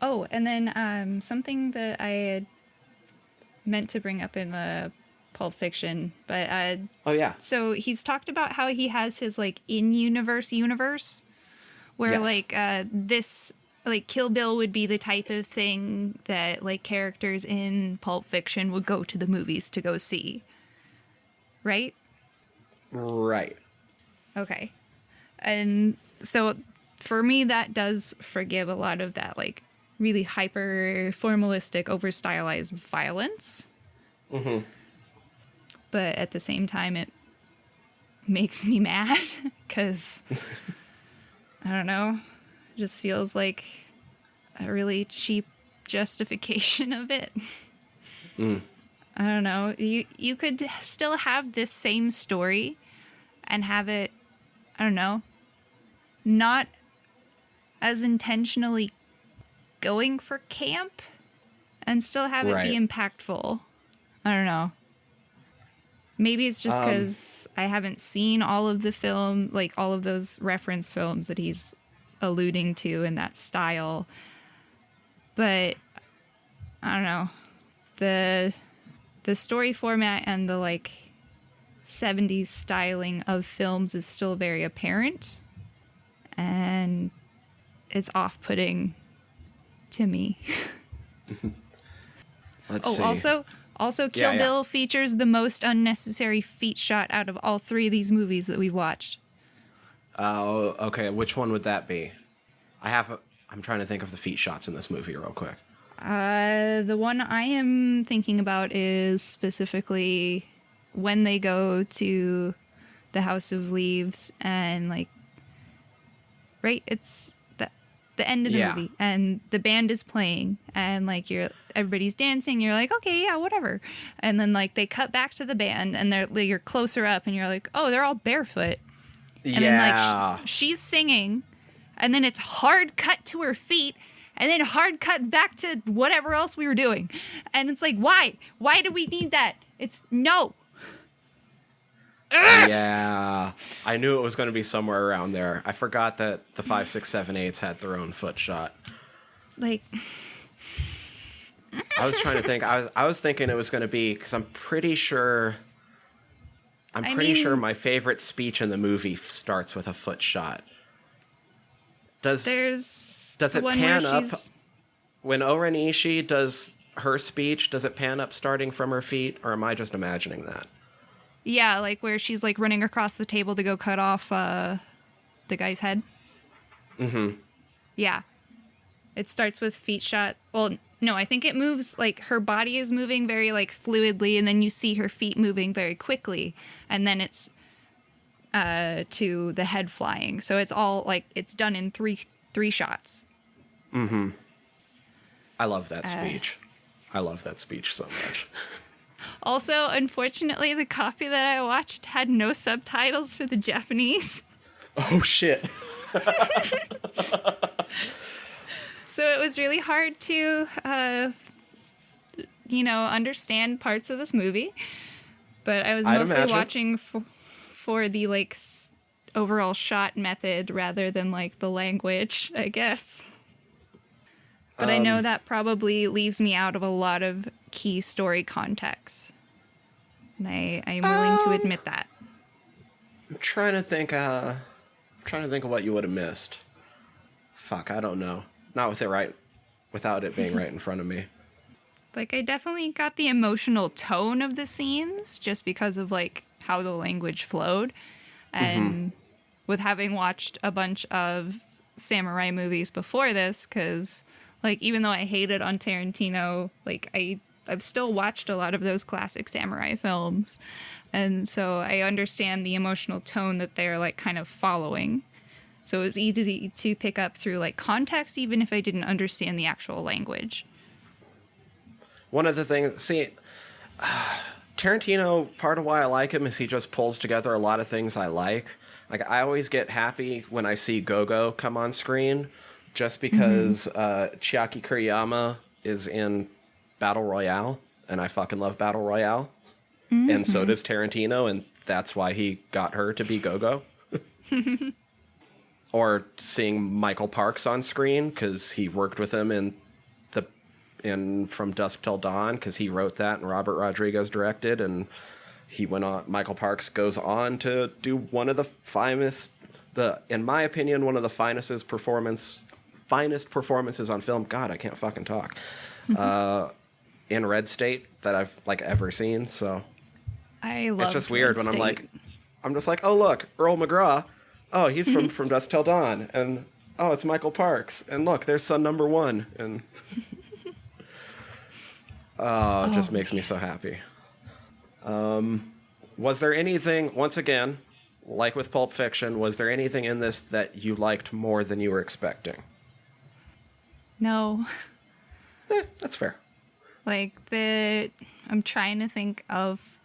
Oh, and then something that I had meant to bring up in the Pulp Fiction, but Oh yeah. so he's talked about how he has his like in-universe universe, where Yes. like this like Kill Bill would be the type of thing that like characters in Pulp Fiction would go to the movies to go see, right? Right. Okay, and so for me that does forgive a lot of that like really hyper formalistic, over stylized violence. Mm-hmm. But at the same time, it makes me mad because I don't know, it just feels like a really cheap justification of it. I don't know. You could still have this same story and have it, I don't know, not as intentionally going for camp and still have it be impactful. I don't know. Maybe it's just because I haven't seen all of the film, like all of those reference films that he's alluding to in that style. But I don't know. The story format and the like 70s styling of films is still very apparent. And it's off-putting to me. Let's see. Also Kill Bill features the most unnecessary feet shot out of all three of these movies that we've watched. Oh, okay. Which one would that be? I'm trying to think of the feet shots in this movie real quick. The one I am thinking about is specifically when they go to the House of Leaves and like, right? It's the end of the movie and the band is playing and like everybody's dancing. You're like, okay, yeah, whatever. And then like they cut back to the band and you're closer up and you're like, oh, they're all barefoot. And then like she's singing and then it's hard cut to her feet and then hard cut back to whatever else we were doing. And it's like, why do we need that? It's no. Yeah, I knew it was going to be somewhere around there. I forgot that the 5, 6, 7, 8s had their own foot shot. Like, I was trying to think. I was thinking it was going to be because I'm pretty sure my favorite speech in the movie starts with a foot shot. Does it pan up when Oren Ishii does her speech? Does it pan up starting from her feet, or am I just imagining that? Yeah, like where she's like running across the table to go cut off the guy's head. Mm-hmm. Yeah. It starts with feet shot. Well, no, I think it moves like her body is moving very like fluidly and then you see her feet moving very quickly and then it's to the head flying. So it's all like it's done in three shots. Mm-hmm. I love that speech. I love that speech so much. Also, unfortunately, the copy that I watched had no subtitles for the Japanese. Oh, shit. So it was really hard to, understand parts of this movie. But I was mostly watching for the, like, overall shot method rather than, like, the language, I guess. But I know that probably leaves me out of a lot of key story context. And I'm willing to admit that. I'm trying to think of what you would have missed. Fuck, I don't know. Not without it being right in front of me. Like, I definitely got the emotional tone of the scenes just because of, like, how the language flowed. And with having watched a bunch of samurai movies before this, because Like, even though I hated on Tarantino, like, I've still watched a lot of those classic samurai films. And so I understand the emotional tone that they're, like, kind of following. So it was easy to pick up through, like, context, even if I didn't understand the actual language. One of the things, Tarantino, part of why I like him is he just pulls together a lot of things I like. Like, I always get happy when I see Go-Go come on screen, just because Chiaki Kuriyama is in Battle Royale, and I fucking love Battle Royale. And so does Tarantino, and that's why he got her to be Go-Go. Or seeing Michael Parks on screen, because he worked with him in From Dusk Till Dawn, because he wrote that and Robert Rodriguez directed, and he went on. Michael Parks goes on to do one of the finest, in my opinion, one of the finest performances on film. God, I can't fucking talk. In Red State that I've like ever seen. So I love. It's just weird Red when State. I'm just like, oh look, Earl McGraw. Oh, he's from Dusk Till Dawn, and oh, it's Michael Parks, and look, there's son number one, and it just makes me so happy. Was there anything, once again, like with Pulp Fiction, was there anything in this that you liked more than you were expecting? No. That's fair. Like, I'm trying to think of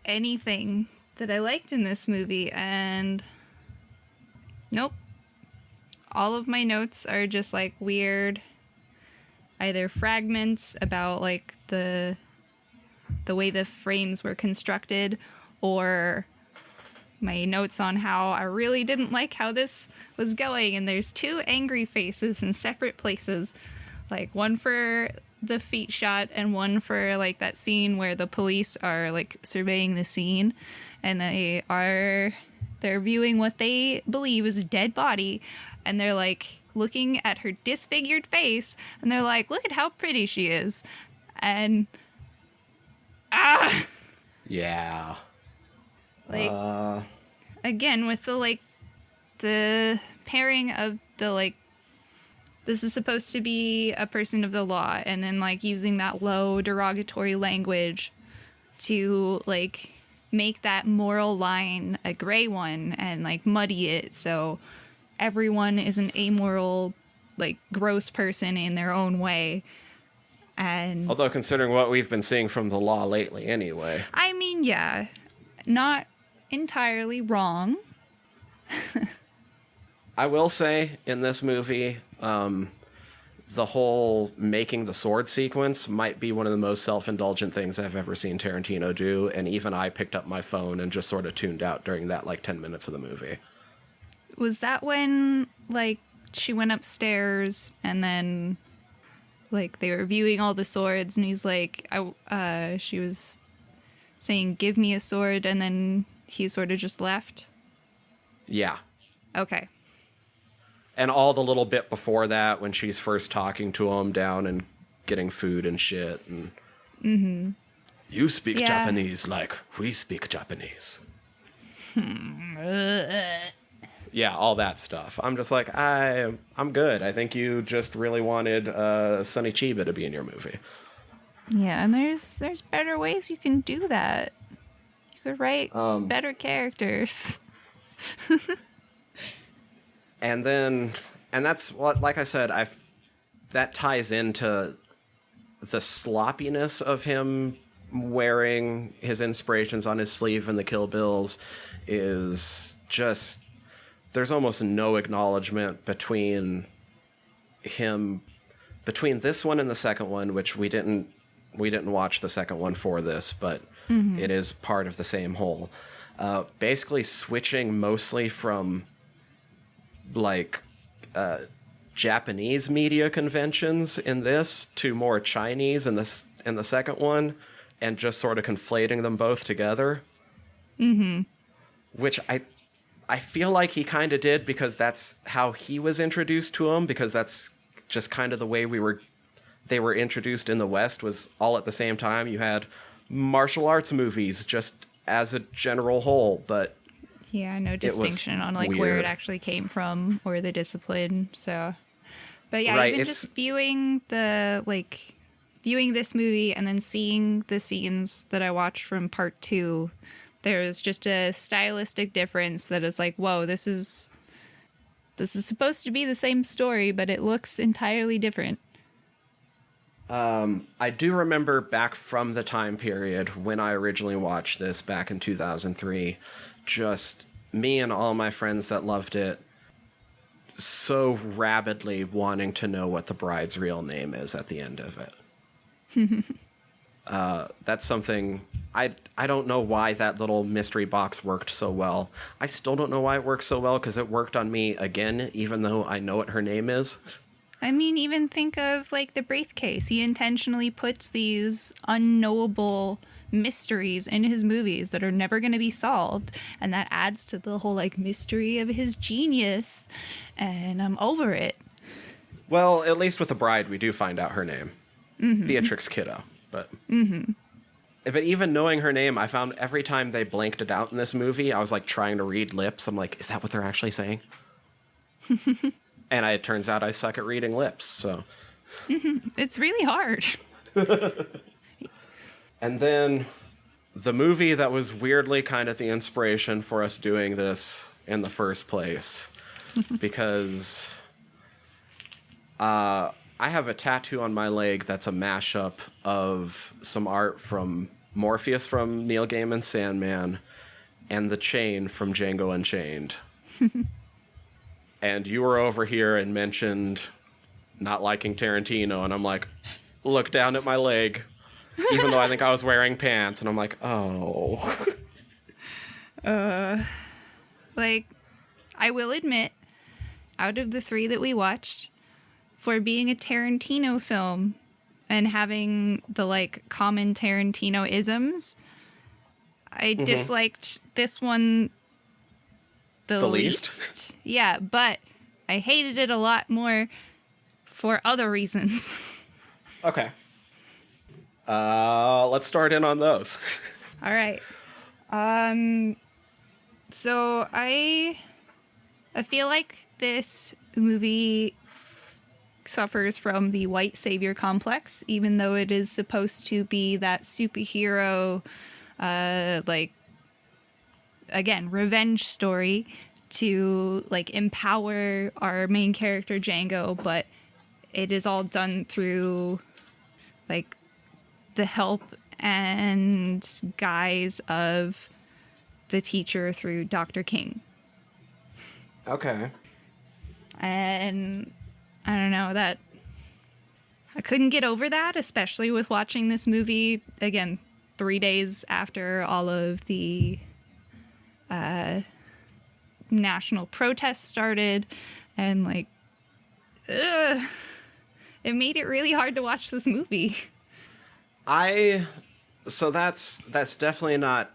anything that I liked in this movie, and nope. All of my notes are just, like, weird, either fragments about, like, the way the frames were constructed, or my notes on how I really didn't like how this was going, and there's two angry faces in separate places, like one for the feet shot and one for like that scene where the police are like surveying the scene, and they're viewing what they believe is a dead body, and they're like looking at her disfigured face, and they're like, look at how pretty she is, and Yeah. like again with the pairing of the like, this is supposed to be a person of the law, and then like using that low derogatory language to like make that moral line a gray one and like muddy it so everyone is an amoral, like gross person in their own way. And Although considering what we've been seeing from the law lately anyway. I mean, yeah, not entirely wrong. I will say, in this movie, the whole making the sword sequence might be one of the most self-indulgent things I've ever seen Tarantino do, and even I picked up my phone and just sort of tuned out during that, like, 10 minutes of the movie. Was that when, like, she went upstairs and then, like, they were viewing all the swords, and he's like, she was saying, give me a sword, and then he sort of just left? Yeah. Okay. And all the little bit before that, when she's first talking to him down and getting food and shit. And You speak Japanese like we speak Japanese. Yeah, all that stuff. I'm just like, I'm good. I think you just really wanted Sonny Chiba to be in your movie. Yeah, and there's better ways you can do that. You could write better characters. And that's what, like I said, that ties into the sloppiness of him wearing his inspirations on his sleeve in the Kill Bills is just, there's almost no acknowledgement between this one and the second one, which we didn't watch the second one for this, but it is part of the same whole. Basically switching mostly from like Japanese media conventions in this to more Chinese in the second one, and just sort of conflating them both together. Which I feel like he kind of did, because that's how he was introduced to them, because that's just kind of the way they were introduced in the West, was all at the same time. You had martial arts movies just as a general whole, but yeah, no distinction on like weird. where it actually came from or the discipline. So But yeah, Right, even just viewing this movie and then seeing the scenes that I watched from part 2, there's just a stylistic difference that is like, whoa, this is supposed to be the same story, but it looks entirely different. I do remember back from the time period when I originally watched this back in 2003, just me and all my friends that loved it so rabidly wanting to know what the bride's real name is at the end of it. That's something I don't know why that little mystery box worked so well. I still don't know why it worked so well, because it worked on me again, even though I know what her name is. I mean, even think of like the briefcase. He intentionally puts these unknowable mysteries in his movies that are never going to be solved, and that adds to the whole like mystery of his genius, and I'm over it. Well, at least with the bride we do find out her name. Beatrix Kiddo. But even knowing her name, I found every time they blanked it out in this movie, I was like trying to read lips. I'm like, is that what they're actually saying? And it turns out I suck at reading lips, so It's really hard. And then the movie that was weirdly kind of the inspiration for us doing this in the first place, because I have a tattoo on my leg that's a mashup of some art from Morpheus from Neil Gaiman's Sandman and the Chain from Django Unchained. And you were over here and mentioned not liking Tarantino, and I'm like, look down at my leg, even though I think I was wearing pants, and I'm like, oh. Like, I will admit, out of the 3 that we watched, for being a Tarantino film and having the like common Tarantino isms, I disliked this one the least. Yeah, but I hated it a lot more for other reasons. Okay. Let's start in on those. All right. So I feel like this movie suffers from the white savior complex, even though it is supposed to be that superhero, like, again, revenge story to like empower our main character Django, but it is all done through like the help and guise of the teacher through Dr. King. Okay. And I don't know, that I couldn't get over that, especially with watching this movie again 3 days after all of the national protests started, and like, it made it really hard to watch this movie. So that's definitely not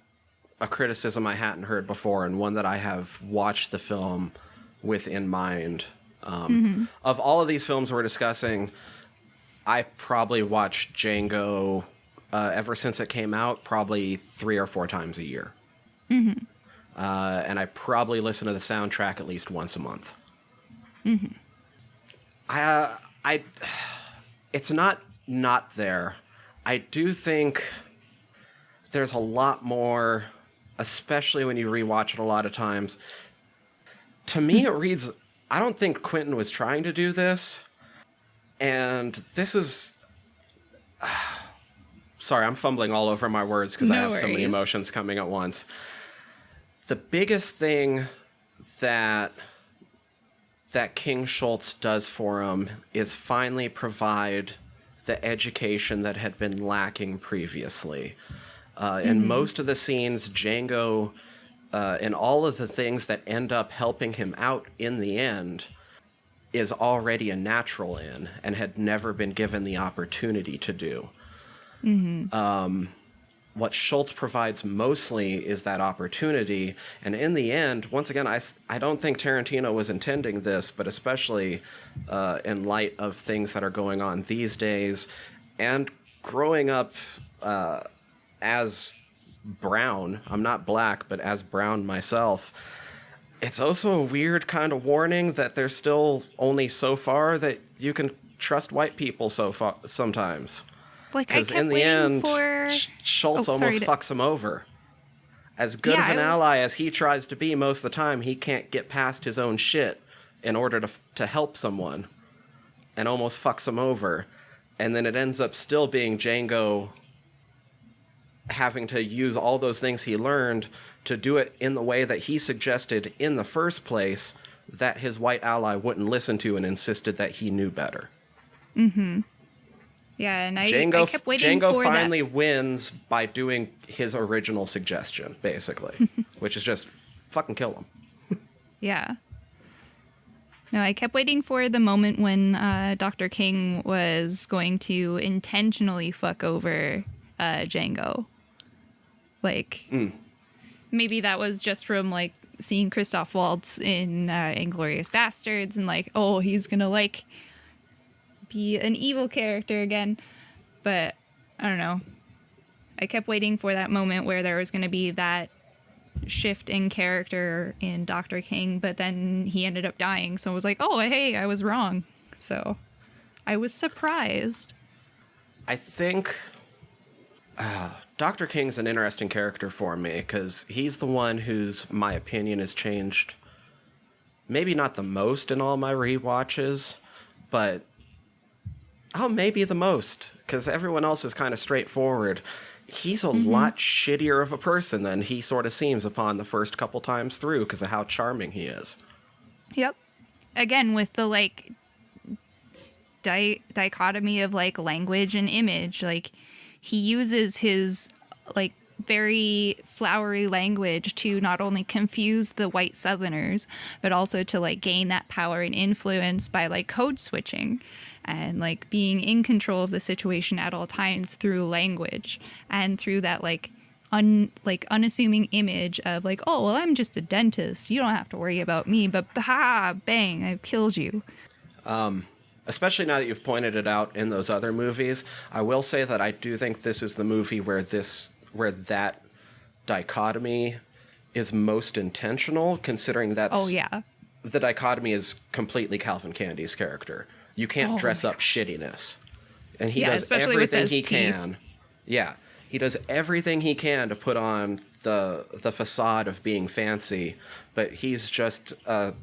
a criticism I hadn't heard before, and one that I have watched the film with in mind. Of all of these films we're discussing, I probably watched Django ever since it came out, probably 3 or 4 times a year. And I probably listen to the soundtrack at least once a month. It's not there. I do think there's a lot more, especially when you rewatch it a lot of times. To me, it reads, I don't think Quentin was trying to do this. And this is... Sorry, I'm fumbling all over my words because I have so many emotions coming at once. The biggest thing that King Schultz does for him is finally provide the education that had been lacking previously. In most of the scenes, Django, and all of the things that end up helping him out in the end, is already a natural in and had never been given the opportunity to do. What Schultz provides mostly is that opportunity, and in the end, once again, I don't think Tarantino was intending this, but especially in light of things that are going on these days, and growing up as brown, I'm not black, but as brown myself, it's also a weird kind of warning that there's still only so far that you can trust white people so far sometimes. Like, I Because kept in the waiting end, for... Schultz Oh, sorry almost fucks him over. As good Yeah, of an ally as he tries to be most of the time, he can't get past his own shit in order to help someone, and almost fucks him over. And then it ends up still being Django having to use all those things he learned to do it in the way that he suggested in the first place, that his white ally wouldn't listen to and insisted that he knew better. Mm-hmm. Yeah, and I kept waiting Django for finally that. wins by doing his original suggestion, basically, which is just fucking kill him. Yeah. No, I kept waiting for the moment when Dr. King was going to intentionally fuck over Django. Like, maybe that was just from, like, seeing Christoph Waltz in Inglourious Bastards and, like, oh, he's gonna, like, be an evil character again. But, I don't know. I kept waiting for that moment where there was gonna be that shift in character in Dr. King, but then he ended up dying, so I was like, oh, hey, I was wrong. So I was surprised. I think Dr. King's an interesting character for me, because he's the one whose my opinion has changed maybe not the most in all my rewatches, but maybe the most, because everyone else is kind of straightforward. He's a lot shittier of a person than he sort of seems upon the first couple times through because of how charming he is. Yep. Again, with the, like, dichotomy of, like, language and image. Like, he uses his, like, very flowery language to not only confuse the white Southerners, but also to, like, gain that power and influence by, like, code switching. And, like, being in control of the situation at all times through language and through that, like, unassuming image of, like, oh, well, I'm just a dentist. You don't have to worry about me. But, bang, I've killed you. Especially now that you've pointed it out in those other movies, I will say that I do think this is the movie where that dichotomy is most intentional, considering that's... Oh, yeah. The dichotomy is completely Calvin Candy's character. You can't dress up shittiness. And he does everything he can. Yeah. He does everything he can to put on the facade of being fancy, but he's just a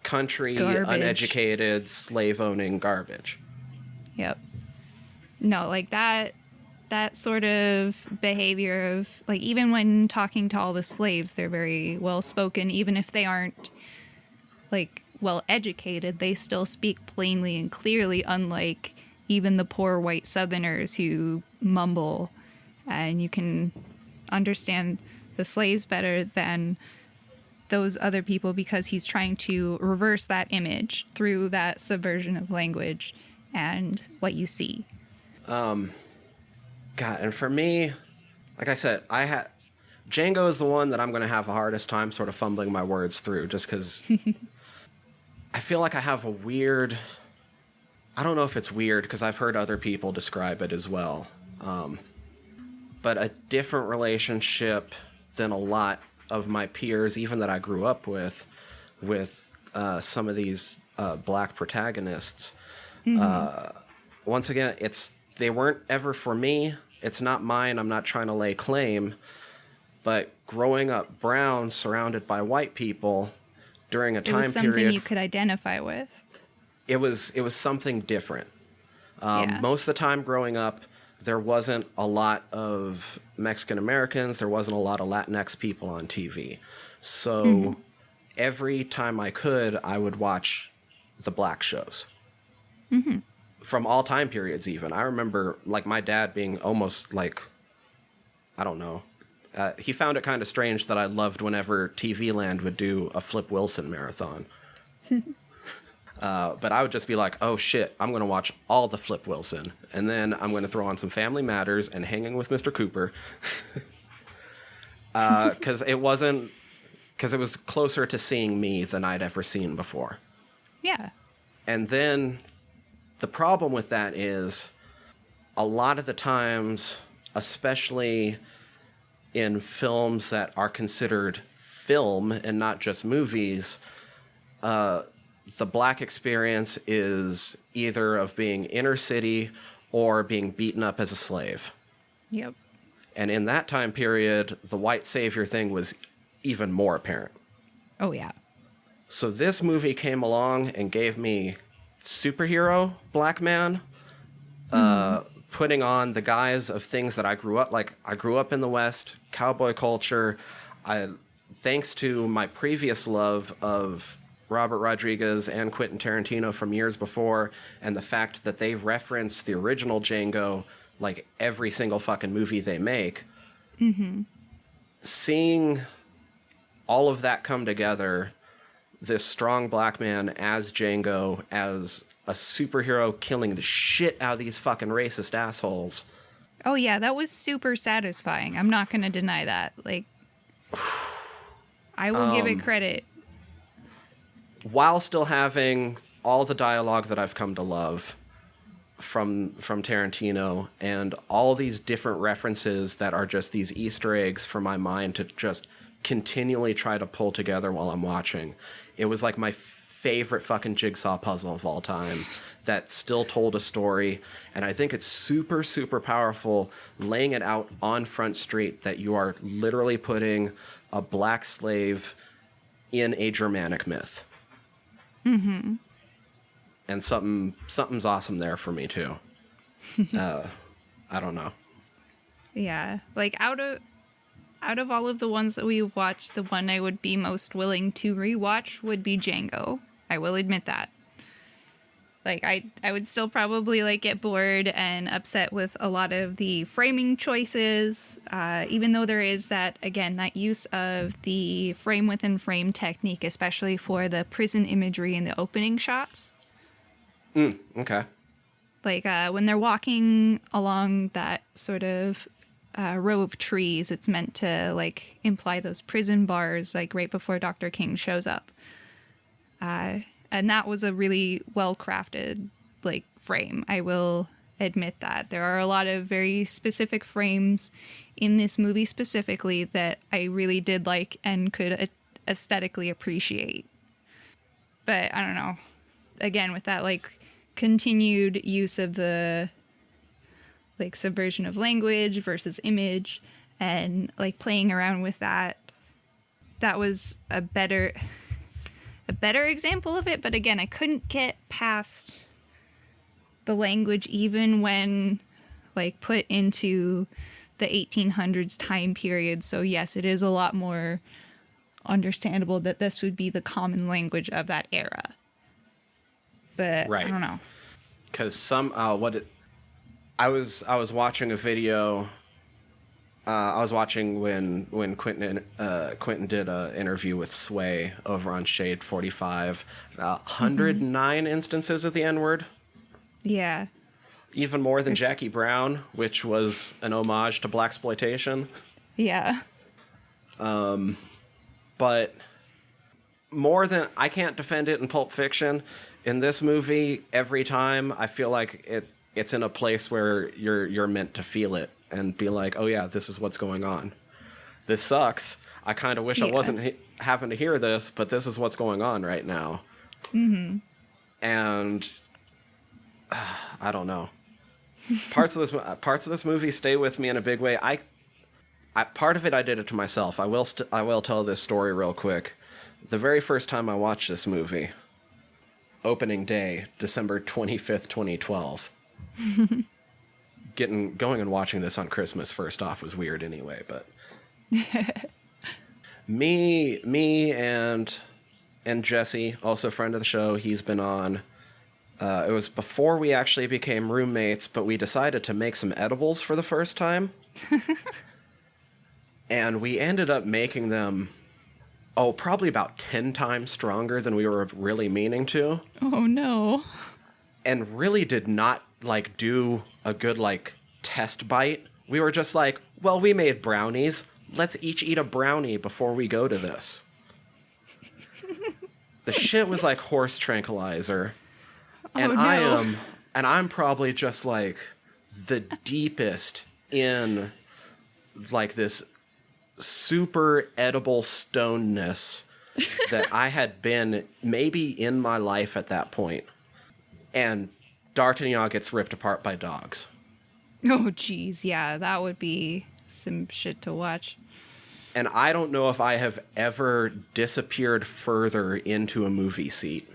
country, uneducated, slave-owning garbage. Yep. No, like that sort of behavior of, like, even when talking to all the slaves, they're very well-spoken, even if they aren't, like, well-educated, they still speak plainly and clearly, unlike even the poor white Southerners who mumble, and you can understand the slaves better than those other people because he's trying to reverse that image through that subversion of language and what you see. God, and for me, like I said, Django is the one that I'm going to have the hardest time sort of fumbling my words through, just because I feel like I have a weird... I don't know if it's weird, because I've heard other people describe it as well. But a different relationship than a lot of my peers, even that I grew up with some of these black protagonists. Once again, they weren't ever for me. It's not mine. I'm not trying to lay claim. But growing up brown, surrounded by white people during a time period... It was something you could identify with. It was something different. Yeah. Most of the time growing up, there wasn't a lot of Mexican Americans. There wasn't a lot of Latinx people on TV. So every time I could, I would watch the black shows. From all time periods, even. I remember, like, my dad being almost, like, I don't know. He found it kind of strange that I loved whenever TV Land would do a Flip Wilson marathon. But I would just be like, oh shit, I'm going to watch all the Flip Wilson. And then I'm going to throw on some Family Matters and Hanging with Mr. Cooper. Because it was closer to seeing me than I'd ever seen before. Yeah. And then the problem with that is a lot of the times, especially in films that are considered film and not just movies, the black experience is either of being inner city or being beaten up as a slave. Yep. And in that time period, the white savior thing was even more apparent. Oh, yeah. So this movie came along and gave me superhero black man, putting on the guise of things that I grew up, like I grew up in the West, cowboy culture. Thanks to my previous love of Robert Rodriguez and Quentin Tarantino from years before, and the fact that they reference the original Django like every single fucking movie they make, seeing all of that come together, this strong black man as Django, as a superhero killing the shit out of these fucking racist assholes. Oh, yeah, that was super satisfying. I'm not going to deny that. Like, I will give it credit. While still having all the dialogue that I've come to love from Tarantino, and all these different references that are just these Easter eggs for my mind to just continually try to pull together while I'm watching. It was like my favorite fucking jigsaw puzzle of all time that still told a story. And I think it's super, super powerful laying it out on Front Street that you are literally putting a black slave in a Germanic myth. Mm-hmm. And something's awesome there for me too. I don't know. Yeah, like out of all of the ones that we've watched, the one I would be most willing to rewatch would be Django. I will admit that. Like, I would still probably, like, get bored and upset with a lot of the framing choices, even though there is that, again, that use of the frame within frame technique, especially for the prison imagery in the opening shots. Okay. Like, when they're walking along that sort of row of trees, it's meant to, like, imply those prison bars, like, right before Dr. King shows up. And that was a really well-crafted, like, frame. I will admit that. There are a lot of very specific frames in this movie specifically that I really did like and could aesthetically appreciate. But, I don't know. Again, with that, like, continued use of the, like, subversion of language versus image and, like, playing around with that, that was a better example of it. But again, I couldn't get past the language even when, like, put into the 1800s time period. So yes, it is a lot more understandable that this would be the common language of that era. But right. I don't know. Because I was watching a video. I was watching when Quentin did an interview with Sway over on Shade 45. 109 instances of the N-word. Yeah. Even more than Jackie Brown, which was an homage to blaxploitation. Yeah. But more than I can't defend it in Pulp Fiction. In this movie, every time I feel like it's in a place where you're meant to feel it and be like, oh yeah, this is what's going on. This sucks. I kind of wish I wasn't having to hear this, but this is what's going on right now. Mm-hmm. And I don't know. Parts of this movie stay with me in a big way. I part of it I did it to myself. I will tell this story real quick. The very first time I watched this movie, opening day, December 25th, 2012. Going and watching this on Christmas first off was weird anyway, but me and Jesse, also a friend of the show, he's been on. It was before we actually became roommates, but we decided to make some edibles for the first time. And we ended up making them, probably about 10 times stronger than we were really meaning to. Oh, no. And really did not, like, do a good, like, test bite. We were just like, well, we made brownies. Let's each eat a brownie before we go to this. The shit was like horse tranquilizer. And no. I'm probably just like the deepest in like this super edible stonedness that I had been maybe in my life at that point. And D'Artagnan gets ripped apart by dogs. Oh, geez. Yeah, that would be some shit to watch. And I don't know if I have ever disappeared further into a movie seat.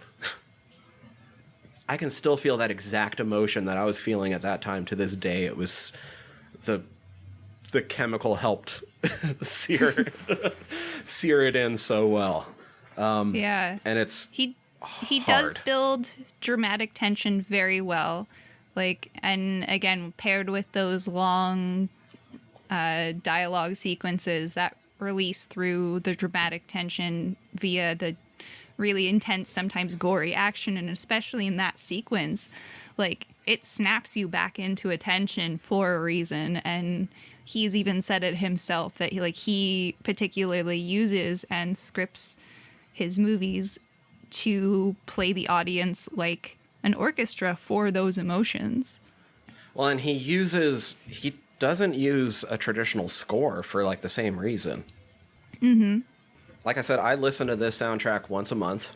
I can still feel that exact emotion that I was feeling at that time to this day. It was the chemical helped sear it in so well. Yeah. And it's He hard. does build dramatic tension very well. Like, and again, paired with those long dialogue sequences that release through the dramatic tension via the really intense, sometimes gory action, and especially in that sequence, like, it snaps you back into attention for a reason. And he's even said it himself that he particularly uses and scripts his movies to play the audience like an orchestra for those emotions. Well, and he doesn't use a traditional score for like the same reason. Mm-hmm. Like I said, I listen to this soundtrack once a month.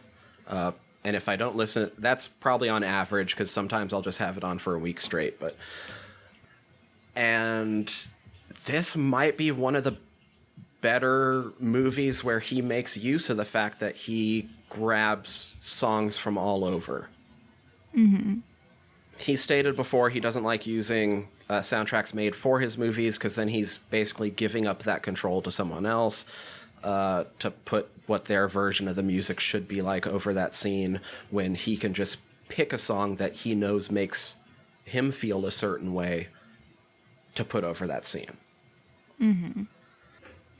And if I don't listen, that's probably on average, because sometimes I'll just have it on for a week straight. And this might be one of the better movies where he makes use of the fact that he grabs songs from all over. Mm-hmm. He stated before he doesn't like using soundtracks made for his movies, because then he's basically giving up that control to someone else to put what their version of the music should be like over that scene, when he can just pick a song that he knows makes him feel a certain way to put over that scene. Mm-hmm.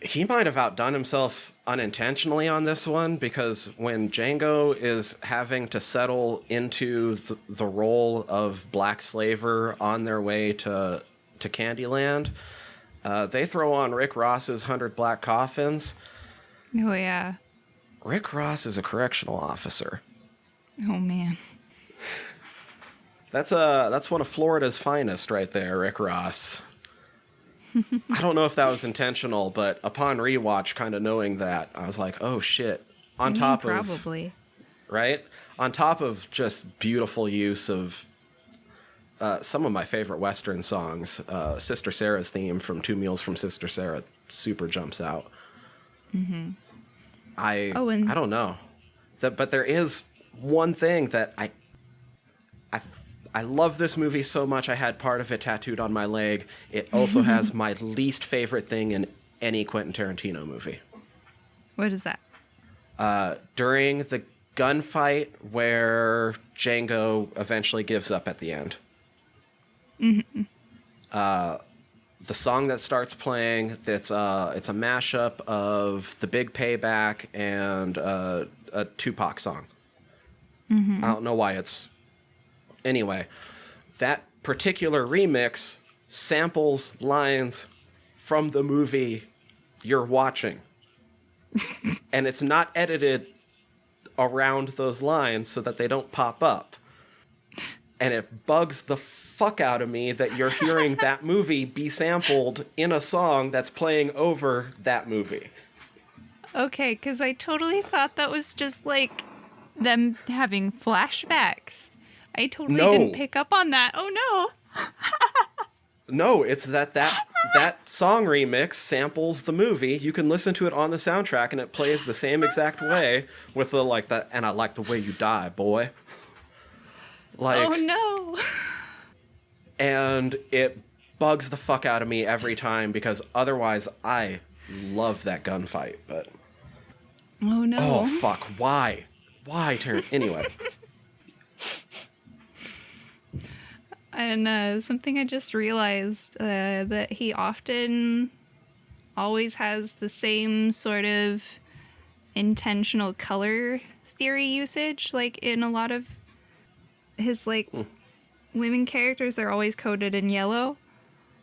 He might have outdone himself unintentionally on this one, because when Django is having to settle into the role of black slaver on their way to Candyland, they throw on Rick Ross's 100 Black Coffins. Oh, yeah. Rick Ross is a correctional officer. Oh, man. That's one of Florida's finest right there, Rick Ross. I don't know if that was intentional, but upon rewatch, kind of knowing that, I was like, oh shit. Probably. Right? On top of just beautiful use of some of my favorite Western songs, Sister Sarah's theme from Two Meals from Sister Sarah super jumps out. Mm-hmm. I don't know. But there is one thing that I love this movie so much I had part of it tattooed on my leg. It also has my least favorite thing in any Quentin Tarantino movie. What is that? During the gunfight where Django eventually gives up at the end. Mm-hmm. The song that starts playing, it's a mashup of The Big Payback and a Tupac song. Mm-hmm. I don't know why it's... Anyway, that particular remix samples lines from the movie you're watching. And it's not edited around those lines so that they don't pop up. And it bugs the fuck out of me that you're hearing that movie be sampled in a song that's playing over that movie. Okay, because I totally thought that was just like them having flashbacks. I totally didn't pick up on that. Oh, no. No, it's that song remix samples the movie. You can listen to it on the soundtrack, and it plays the same exact way with the and I like the way you die, boy. Like, oh, no. And it bugs the fuck out of me every time, because otherwise I love that gunfight. But oh, no. Oh, fuck. Why, Terrence? Anyway. And something I just realized, that he often always has the same sort of intentional color theory usage. Like, in a lot of his, women characters, they're always coded in yellow.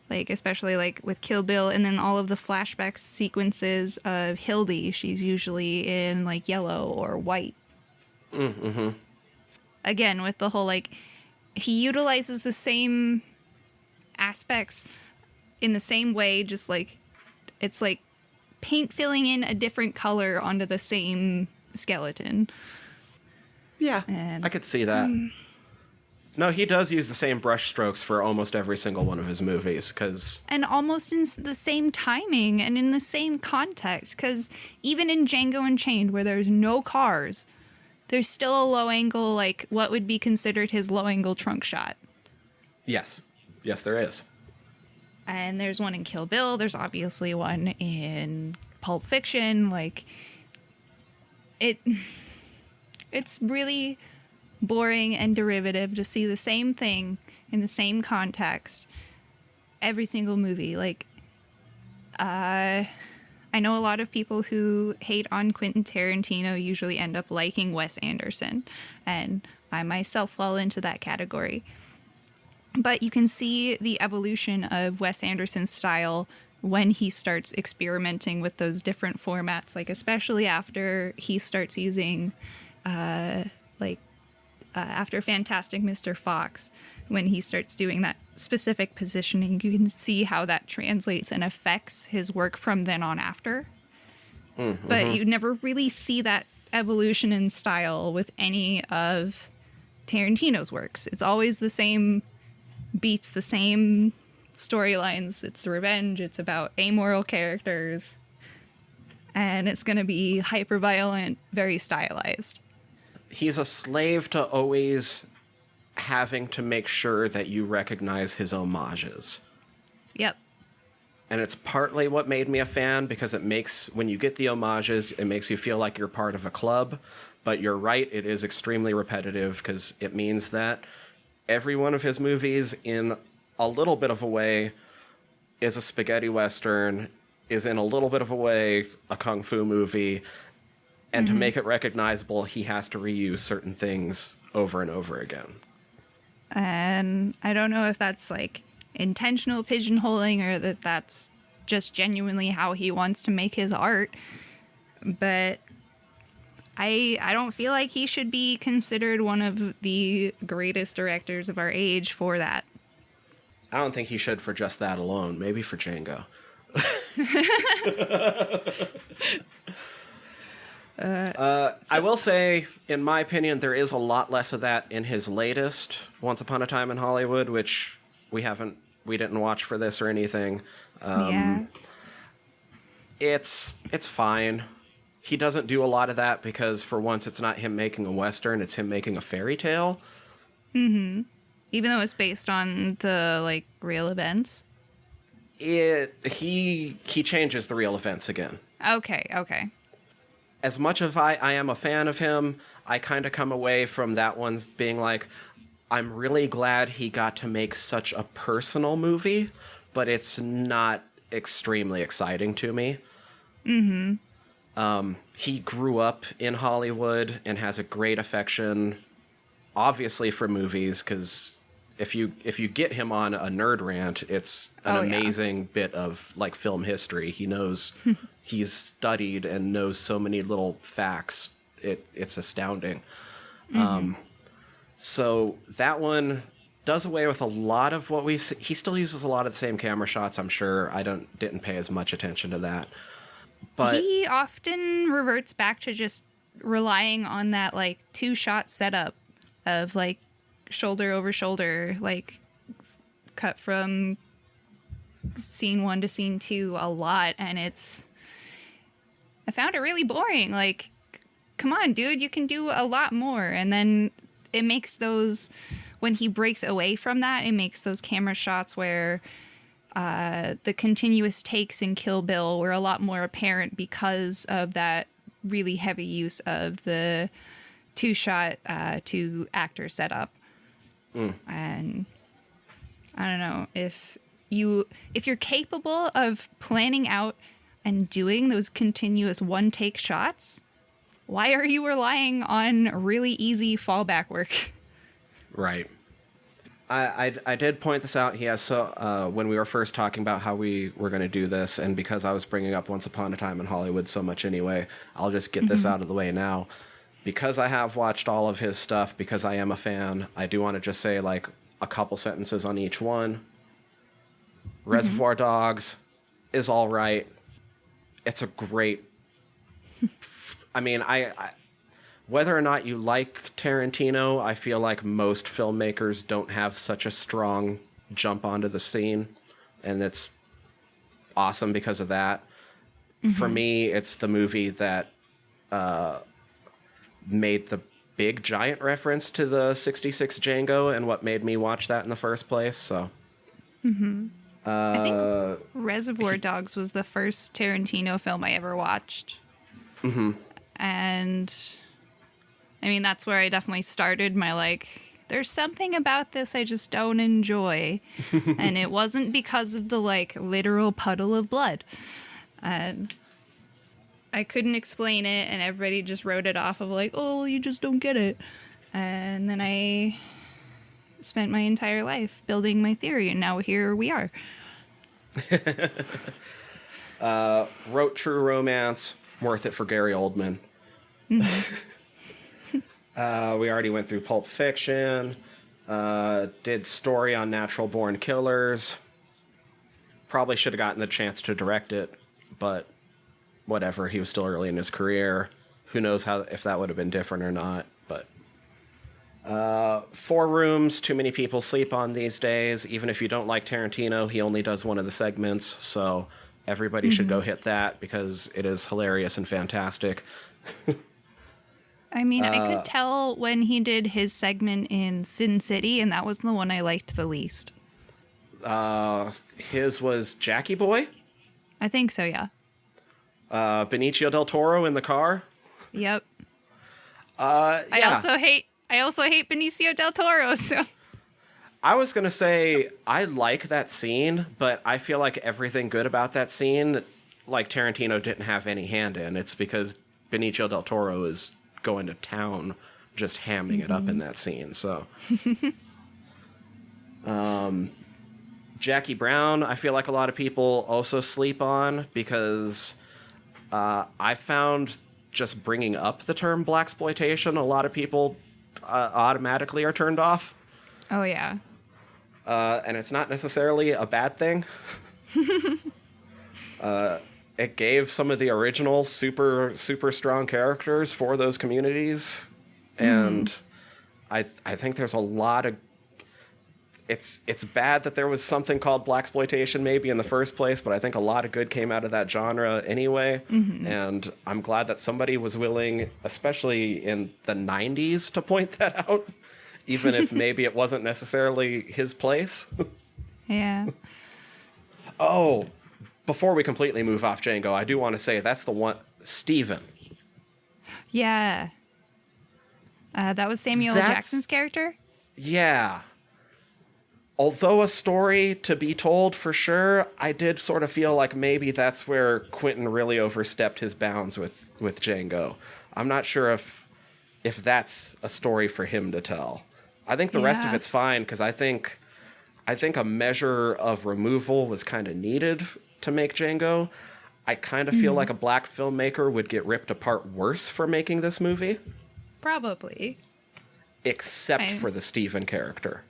Like, especially, with Kill Bill, and then all of the flashback sequences of Hildy, she's usually in, yellow or white. Mm-hmm. Again, with the whole, he utilizes the same aspects in the same way, just it's paint filling in a different color onto the same skeleton. Yeah, And I could see that. No, he does use the same brush strokes for almost every single one of his movies, because... And almost in the same timing and in the same context, because even in Django Unchained, where there's no cars, there's still a low angle, like what would be considered his low angle trunk shot. Yes. Yes, there is. And there's one in Kill Bill. There's obviously one in Pulp Fiction. Like, it's really boring and derivative to see the same thing in the same context every single movie. Like, I know a lot of people who hate on Quentin Tarantino usually end up liking Wes Anderson, and I myself fall into that category. But you can see the evolution of Wes Anderson's style when he starts experimenting with those different formats, like especially after he starts using, after Fantastic Mr. Fox, when he starts doing that specific positioning, you can see how that translates and affects his work from then on after. Mm-hmm. But you never really see that evolution in style with any of Tarantino's works. It's always the same beats, the same storylines. It's revenge. It's about amoral characters. And it's going to be hyper-violent, very stylized. He's a slave to always having to make sure that you recognize his homages. Yep. And it's partly what made me a fan, because it makes, when you get the homages, it makes you feel like you're part of a club. But you're right, it is extremely repetitive, because it means that every one of his movies, in a little bit of a way, is a spaghetti western, is in a little bit of a way a kung fu movie, and to make it recognizable, he has to reuse certain things over and over again. And I don't know if that's like intentional pigeonholing or that that's just genuinely how he wants to make his art, but I don't feel like he should be considered one of the greatest directors of our age for that. I don't think he should for just that alone. Maybe for Django. I will say, in my opinion, there is a lot less of that in his latest Once Upon a Time in Hollywood, which we didn't watch for this or anything. Yeah. It's fine. He doesn't do a lot of that because, for once, it's not him making a Western, it's him making a fairy tale. Mm-hmm. Even though it's based on the, like, real events? He changes the real events again. Okay. As much as I am a fan of him, I kind of come away from that one being like, I'm really glad he got to make such a personal movie, but it's not extremely exciting to me. Mm-hmm. He grew up in Hollywood and has a great affection, obviously, for movies, because if you get him on a nerd rant, it's an amazing bit of like film history. He knows, he's studied and knows so many little facts. It's astounding. Mm-hmm. So that one does away with a lot of what we see. He still uses a lot of the same camera shots, I'm sure. I didn't pay as much attention to that. But he often reverts back to just relying on that, like, 2-shot setup of, like, shoulder over shoulder, like, cut from scene 1 to scene 2 a lot, and I found it really boring. Like, come on, dude, you can do a lot more. And then it makes those, when he breaks away from that, it makes those camera shots where the continuous takes in Kill Bill were a lot more apparent because of that really heavy use of the 2-shot to actor setup. And I don't know, if you're capable of planning out and doing those continuous one-take shots, why are you relying on really easy fallback work? Right. I did point this out. He has when we were first talking about how we were going to do this, and because I was bringing up Once Upon a Time in Hollywood so much anyway, I'll just get this out of the way now. Because I have watched all of his stuff, because I am a fan, I do want to just say like a couple sentences on each one. Reservoir Dogs is all right. it's a great. I mean, I whether or not you like Tarantino, I feel like most filmmakers don't have such a strong jump onto the scene, and it's awesome because of that. For me, it's the movie that made the big giant reference to the 66 Django and what made me watch that in the first place. So I think Reservoir Dogs was the first Tarantino film I ever watched. And I mean, that's where I definitely started my, like, there's something about this I just don't enjoy. And it wasn't because of the, like, literal puddle of blood. And I couldn't explain it, and everybody just wrote it off of, like, oh, well, you just don't get it. And then I spent my entire life building my theory, and now here we are. Wrote True Romance, worth it for Gary Oldman. We already went through Pulp Fiction, did Story on Natural Born Killers. Probably should have gotten the chance to direct it, but whatever, he was still early in his career. Who knows if that would have been different or not, but... Four Rooms, too many people sleep on these days. Even if you don't like Tarantino, he only does one of the segments, so everybody should go hit that because it is hilarious and fantastic. I mean, I could tell when he did his segment in Sin City, and that was the one I liked the least. His was Jackie Boy? I think so, yeah. Benicio del Toro in the car? Yep. Yeah. I also hate Benicio del Toro, so... I was going to say, I like that scene, but I feel like everything good about that scene, like Tarantino didn't have any hand in. It's because Benicio del Toro is going to town just hamming it up in that scene, so... Jackie Brown, I feel like a lot of people also sleep on because I found just bringing up the term blaxploitation, a lot of people automatically are turned off. Oh, yeah. And it's not necessarily a bad thing. It gave some of the original super strong characters for those communities, and I think there's a lot of... It's bad that there was something called blaxploitation maybe in the first place, but I think a lot of good came out of that genre anyway, and I'm glad that somebody was willing, especially in the 90s, to point that out, even if maybe it wasn't necessarily his place. Yeah. Oh, before we completely move off Django, I do want to say that's the one... Steven. Yeah. That was Samuel L. Jackson's character? Yeah. Although a story to be told for sure, I did sort of feel like maybe that's where Quentin really overstepped his bounds with Django. I'm not sure if that's a story for him to tell. I think the rest of it's fine, because I think a measure of removal was kind of needed to make Django. I kind of feel like a black filmmaker would get ripped apart worse for making this movie. Probably. Except for the Steven character.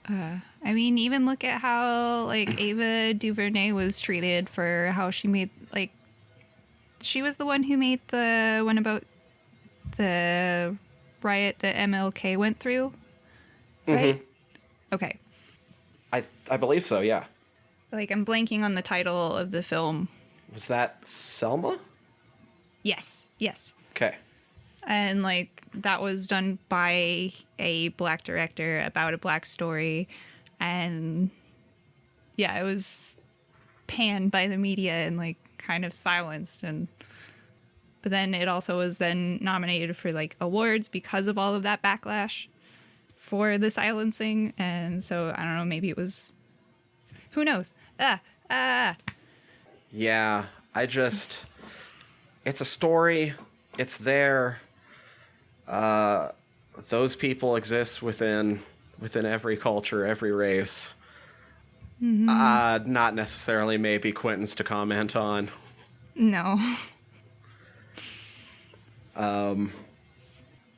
I mean, even look at how, like, Ava DuVernay was treated for how she made, like, she was the one who made the one about the riot that MLK went through, right? Okay. I believe so, yeah. Like, I'm blanking on the title of the film. Was that Selma? Yes. Okay. And, like, that was done by a black director about a black story. And, yeah, it was panned by the media and, like, kind of silenced. But then it also was then nominated for, like, awards because of all of that backlash for the silencing. And so, I don't know, maybe it was... Who knows? Yeah, it's a story. It's there. Those people exist within every culture, every race. Not necessarily maybe Quentin's to comment on. No.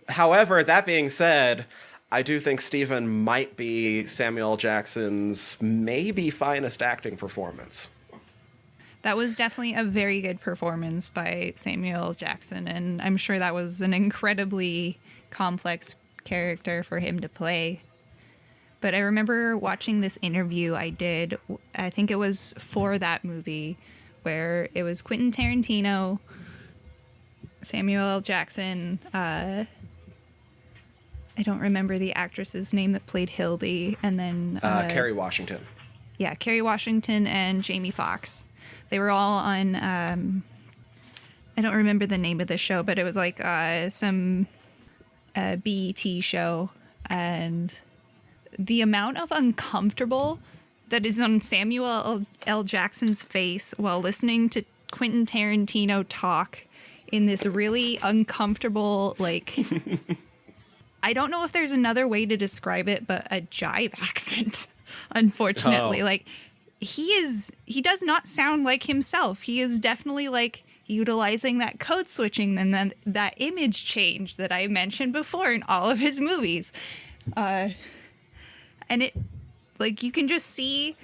However, that being said, I do think Steven might be Samuel L. Jackson's maybe finest acting performance. That was definitely a very good performance by Samuel L. Jackson, and I'm sure that was an incredibly complex character for him to play. But I remember watching this interview I did, I think it was for that movie, where it was Quentin Tarantino, Samuel L. Jackson, I don't remember the actress's name that played Hildy, and then... Kerry Washington. Yeah, Kerry Washington and Jamie Foxx. They were all on, I don't remember the name of the show, but it was like some BET show. And the amount of uncomfortable that is on Samuel L. Jackson's face while listening to Quentin Tarantino talk in this really uncomfortable, like... I don't know if there's another way to describe it, but a jive accent, unfortunately. Oh. Like, he does not sound like himself. He is definitely, like, utilizing that code switching and then that image change that I mentioned before in all of his movies. And it, like, you can just see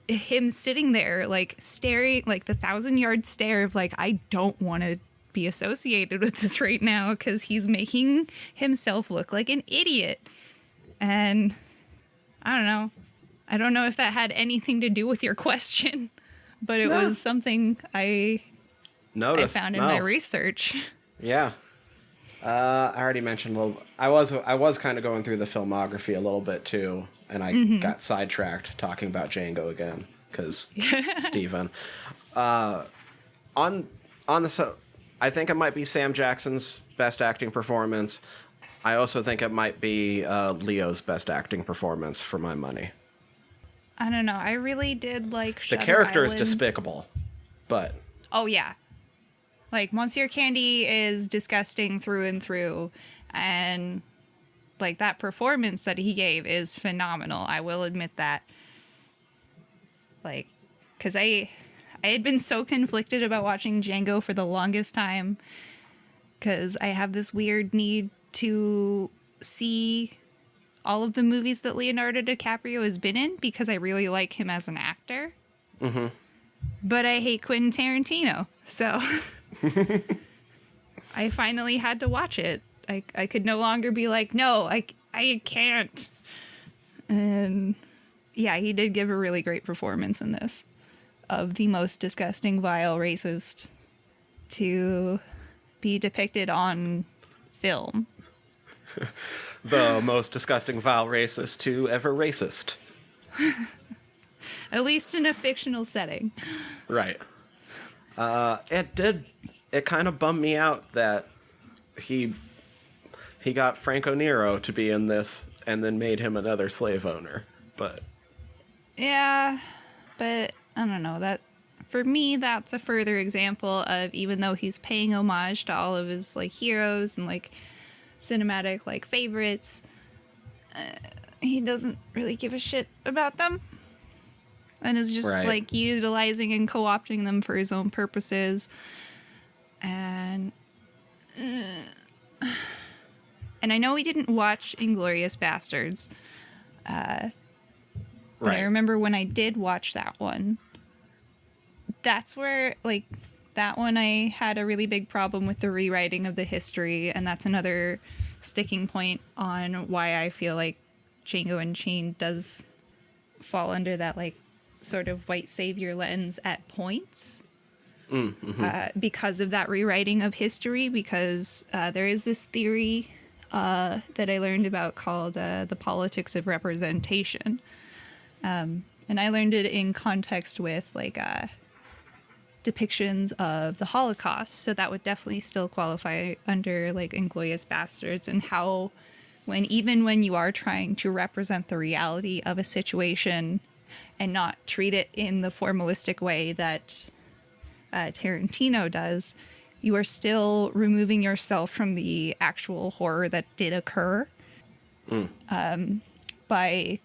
him sitting there, like, staring, like, the 1,000-yard stare of, like, I don't want to be associated with this right now because he's making himself look like an idiot. And I don't know if that had anything to do with your question, but it was something I found in my research. Yeah. I already mentioned a little. I was kind of going through the filmography a little bit too, and I got sidetracked talking about Django again because Steven. On the I think it might be Sam Jackson's best acting performance. I also think it might be Leo's best acting performance for my money. I don't know. I really did like Shutter The character Island. is despicable, but... Oh, yeah. Like, Monsieur Candy is disgusting through and through, and, like, that performance that he gave is phenomenal. I will admit that. Like, because I had been so conflicted about watching Django for the longest time because I have this weird need to see all of the movies that Leonardo DiCaprio has been in because I really like him as an actor. Mm-hmm. But I hate Quentin Tarantino, so I finally had to watch it. I could no longer be like, no, I can't. And yeah, he did give a really great performance in this. Of the most disgusting, vile racist to be depicted on film. The most disgusting, vile racist to ever racist. At least in a fictional setting. Right. It kind of bummed me out that he got Franco Nero to be in this and then made him another slave owner. But yeah, but I don't know, that for me that's a further example of, even though he's paying homage to all of his like heroes and like cinematic like favorites, he doesn't really give a shit about them and is just like utilizing and co-opting them for his own purposes. And I know we didn't watch Inglourious Bastards, but I remember when I did watch that one, that's where, like, that one I had a really big problem with the rewriting of the history, and that's another sticking point on why I feel like Django Unchained does fall under that, like, sort of white savior lens at points. Because of that rewriting of history, because there is this theory that I learned about called the politics of representation. And I learned it in context with, like, depictions of the Holocaust. So that would definitely still qualify under, like, Inglourious Bastards, and how even when you are trying to represent the reality of a situation and not treat it in the formalistic way that Tarantino does, you are still removing yourself from the actual horror that did occur by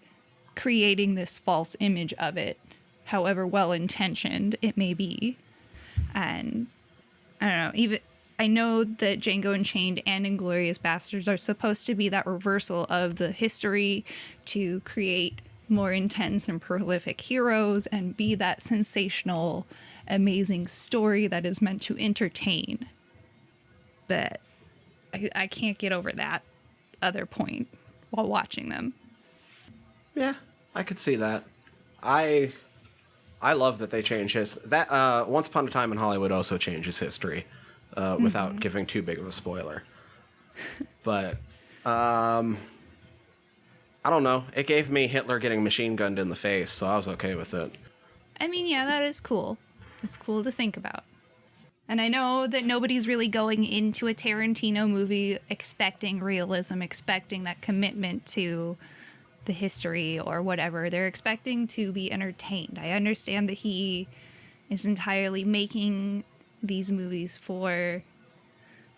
creating this false image of it, however well-intentioned it may be. And I don't know, I know that Django Unchained and Inglourious Bastards are supposed to be that reversal of the history to create more intense and prolific heroes and be that sensational amazing story that is meant to entertain. But I can't get over that other point while watching them. Yeah, I could see that. I love that they change Once Upon a Time in Hollywood also changes history, without giving too big of a spoiler. But I don't know. It gave me Hitler getting machine gunned in the face, so I was okay with it. I mean, yeah, that is cool. It's cool to think about. And I know that nobody's really going into a Tarantino movie expecting realism, expecting that commitment to the history or whatever. They're expecting to be entertained. I understand that he is entirely making these movies for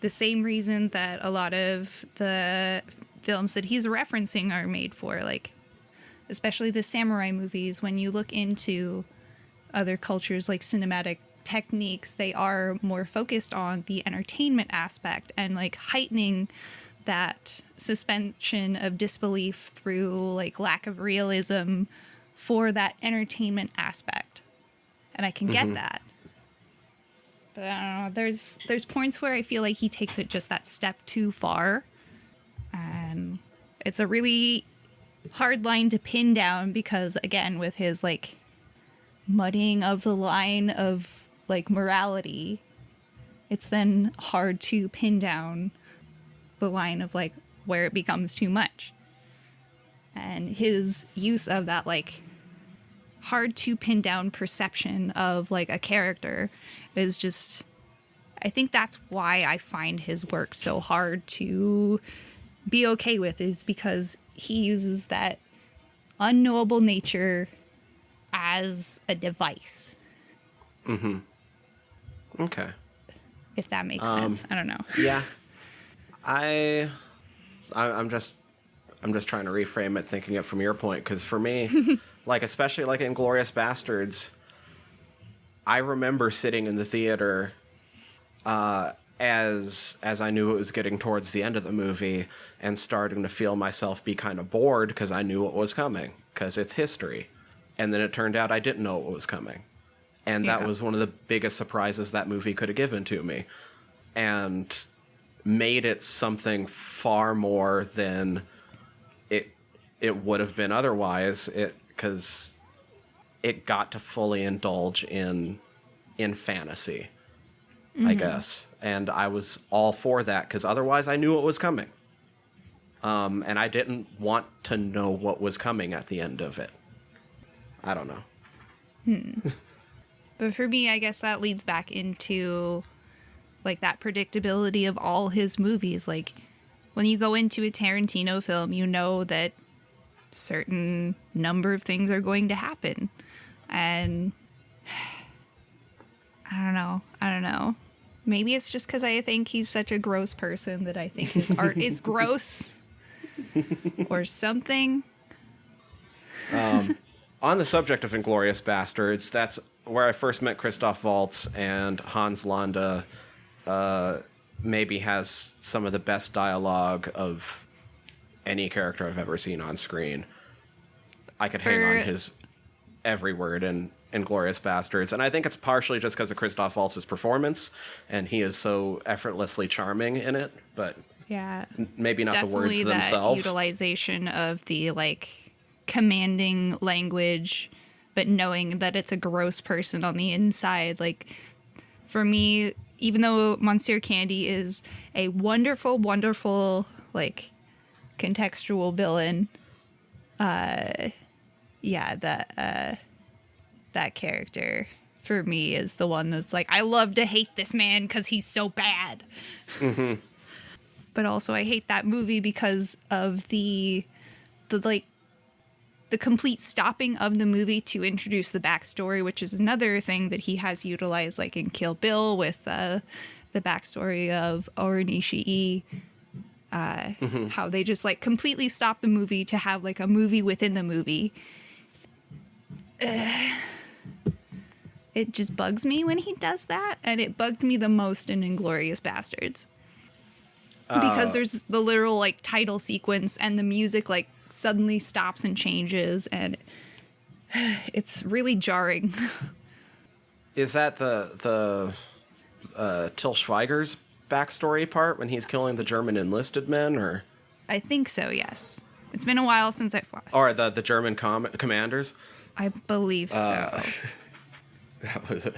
the same reason that a lot of the films that he's referencing are made for, like especially the samurai movies. When you look into other cultures like cinematic techniques, they are more focused on the entertainment aspect and like heightening that suspension of disbelief through like lack of realism for that entertainment aspect. And I can get that. But I don't know, there's points where I feel like he takes it just that step too far. And it's a really hard line to pin down because, again, with his like muddying of the line of like morality, it's then hard to pin down the line of like where it becomes too much. And his use of that like hard to pin down perception of like a character is just, I think that's why I find his work so hard to be okay with, is because he uses that unknowable nature as a device. Okay. If that makes sense. I don't know. Yeah. I'm just trying to reframe it, thinking it from your point, because for me, like especially like Inglourious Bastards, I remember sitting in the theater as I knew it was getting towards the end of the movie and starting to feel myself be kind of bored because I knew what was coming, because it's history. And then it turned out I didn't know what was coming. And that was one of the biggest surprises that movie could have given to me. And made it something far more than it would have been otherwise, because it got to fully indulge in fantasy, I guess. And I was all for that, because otherwise I knew what was coming. And I didn't want to know what was coming at the end of it. I don't know. But for me, I guess that leads back into like that predictability of all his movies. Like when you go into a Tarantino film, you know that certain number of things are going to happen. And I don't know. Maybe it's just because I think he's such a gross person that I think his art is gross or something. On the subject of Inglourious Bastards, that's where I first met Christoph Waltz, and Hans Landa maybe has some of the best dialogue of any character I've ever seen on screen. I could hang on his every word in Inglourious Bastards, and I think it's partially just because of Christoph Waltz's performance, and he is so effortlessly charming in it, but yeah, maybe not the words definitely themselves. That utilization of the like commanding language, but knowing that it's a gross person on the inside. Like for me, even though Monsieur Candy is a wonderful, wonderful like contextual villain, that character for me is the one that's like, I love to hate this man because he's so bad. But also I hate that movie because of the complete stopping of the movie to introduce the backstory, which is another thing that he has utilized, like in Kill Bill with the backstory of Oronishi'i. How they just like completely stop the movie to have like a movie within the movie. It just bugs me when he does that, and it bugged me the most in Inglourious Bastards. Because there's the literal like title sequence and the music like suddenly stops and changes, and it's really jarring. Is that the Till Schweiger's backstory part when he's killing the German enlisted men, or I think so, yes. It's been a while since I fought. or the German commanders? I believe so. That was